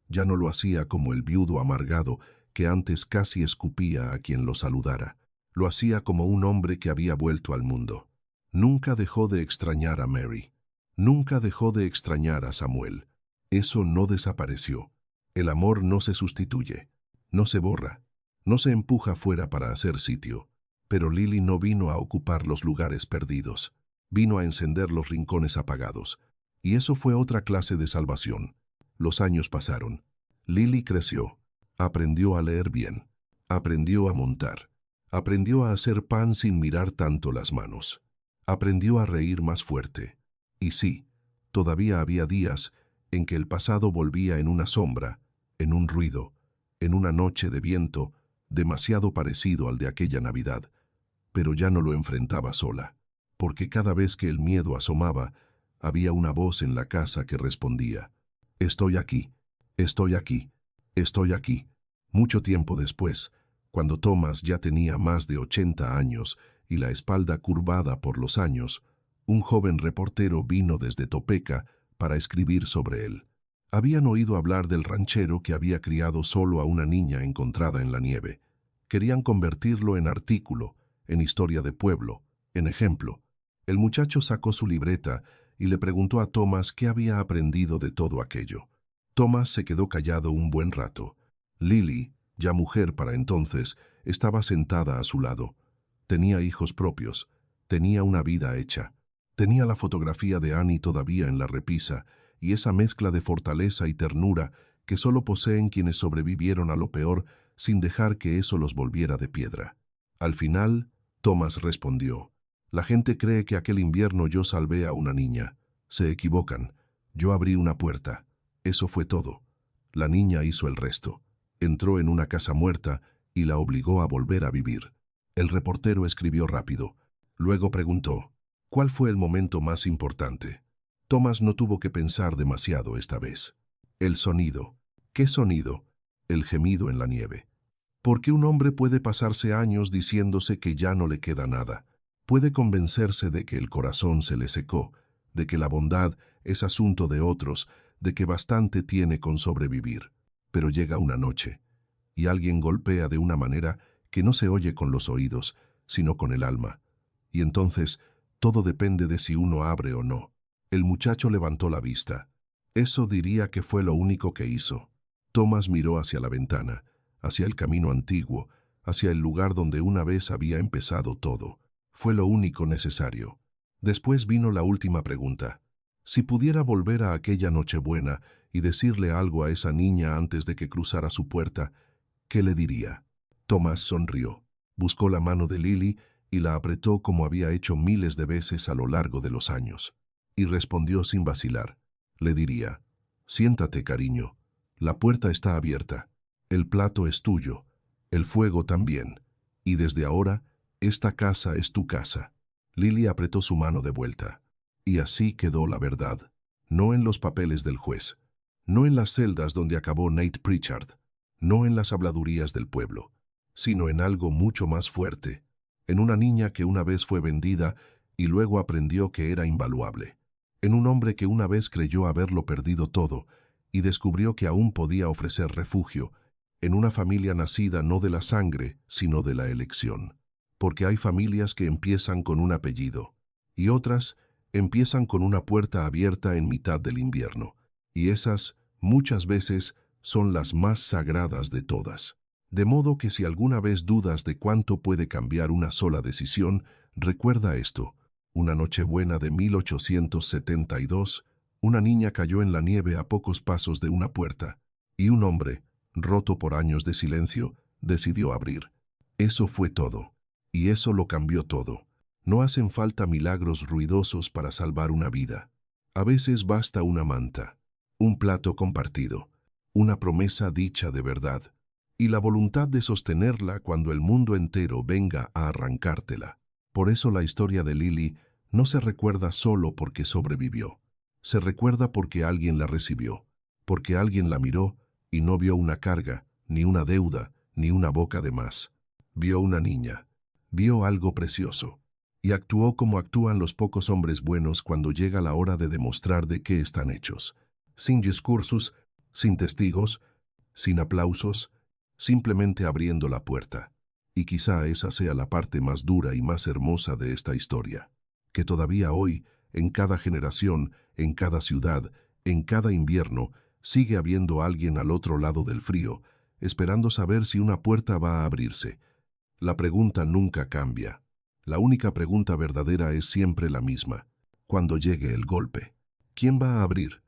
ya no lo hacía como el viudo amargado que antes casi escupía a quien lo saludara. Lo hacía como un hombre que había vuelto al mundo. Nunca dejó de extrañar a Mary. Nunca dejó de extrañar a Samuel. Eso no desapareció. El amor no se sustituye, no se borra, no se empuja fuera para hacer sitio. Pero Lily no vino a ocupar los lugares perdidos. Vino a encender los rincones apagados. Y eso fue otra clase de salvación. Los años pasaron. Lily creció. Aprendió a leer bien. Aprendió a montar. Aprendió a hacer pan sin mirar tanto las manos. Aprendió a reír más fuerte. Y sí, todavía había días en que el pasado volvía en una sombra, en un ruido, en una noche de viento, demasiado parecido al de aquella Navidad. Pero ya no lo enfrentaba sola, porque cada vez que el miedo asomaba, había una voz en la casa que respondía: «Estoy aquí, estoy aquí, estoy aquí». Mucho tiempo después, cuando Thomas ya tenía más de 80 años y la espalda curvada por los años, un joven reportero vino desde Topeka para escribir sobre él. Habían oído hablar del ranchero que había criado solo a una niña encontrada en la nieve. Querían convertirlo en artículo, en historia de pueblo, en ejemplo. El muchacho sacó su libreta y le preguntó a Thomas qué había aprendido de todo aquello. Thomas se quedó callado un buen rato. Lily, ya mujer para entonces, estaba sentada a su lado. Tenía hijos propios, tenía una vida hecha. Tenía la fotografía de Annie todavía en la repisa y esa mezcla de fortaleza y ternura que solo poseen quienes sobrevivieron a lo peor sin dejar que eso los volviera de piedra. Al final, Thomas respondió: «La gente cree que aquel invierno yo salvé a una niña. Se equivocan. Yo abrí una puerta. Eso fue todo. La niña hizo el resto. Entró en una casa muerta y la obligó a volver a vivir». El reportero escribió rápido. Luego preguntó: «¿Cuál fue el momento más importante?». Thomas no tuvo que pensar demasiado esta vez. El sonido. ¿Qué sonido? El gemido en la nieve. Porque un hombre puede pasarse años diciéndose que ya no le queda nada. Puede convencerse de que el corazón se le secó, de que la bondad es asunto de otros, de que bastante tiene con sobrevivir. Pero llega una noche, y alguien golpea de una manera que no se oye con los oídos, sino con el alma. Y entonces, todo depende de si uno abre o no. El muchacho levantó la vista. Eso diría que fue lo único que hizo. Thomas miró hacia la ventana, hacia el camino antiguo, hacia el lugar donde una vez había empezado todo. Fue lo único necesario. Después vino la última pregunta. Si pudiera volver a aquella Nochebuena y decirle algo a esa niña antes de que cruzara su puerta, ¿qué le diría? Thomas sonrió. Buscó la mano de Lily y la apretó como había hecho miles de veces a lo largo de los años. Y respondió sin vacilar. Le diría: «Siéntate, cariño. La puerta está abierta. El plato es tuyo. El fuego también. Y desde ahora, esta casa es tu casa». Lily apretó su mano de vuelta. Y así quedó la verdad. No en los papeles del juez. No en las celdas donde acabó Nate Pritchard. No en las habladurías del pueblo. Sino en algo mucho más fuerte. En una niña que una vez fue vendida y luego aprendió que era invaluable. En un hombre que una vez creyó haberlo perdido todo y descubrió que aún podía ofrecer refugio. En una familia nacida no de la sangre, sino de la elección. Porque hay familias que empiezan con un apellido y otras empiezan con una puerta abierta en mitad del invierno. Y esas muchas veces son las más sagradas de todas. De modo que si alguna vez dudas de cuánto puede cambiar una sola decisión, recuerda esto. Una Nochebuena de 1872, una niña cayó en la nieve a pocos pasos de una puerta, y un hombre, roto por años de silencio, decidió abrir. Eso fue todo. Y eso lo cambió todo. No hacen falta milagros ruidosos para salvar una vida. A veces basta una manta, un plato compartido, una promesa dicha de verdad, y la voluntad de sostenerla cuando el mundo entero venga a arrancártela. Por eso la historia de Lily no se recuerda solo porque sobrevivió. Se recuerda porque alguien la recibió, porque alguien la miró y no vio una carga, ni una deuda, ni una boca de más. Vio una niña, vio algo precioso, y actuó como actúan los pocos hombres buenos cuando llega la hora de demostrar de qué están hechos. Sin discursos, sin testigos, sin aplausos, simplemente abriendo la puerta. Y quizá esa sea la parte más dura y más hermosa de esta historia, que todavía hoy, en cada generación, en cada ciudad, en cada invierno, sigue habiendo alguien al otro lado del frío, esperando saber si una puerta va a abrirse. La pregunta nunca cambia. La única pregunta verdadera es siempre la misma. Cuando llegue el golpe, ¿quién va a abrir?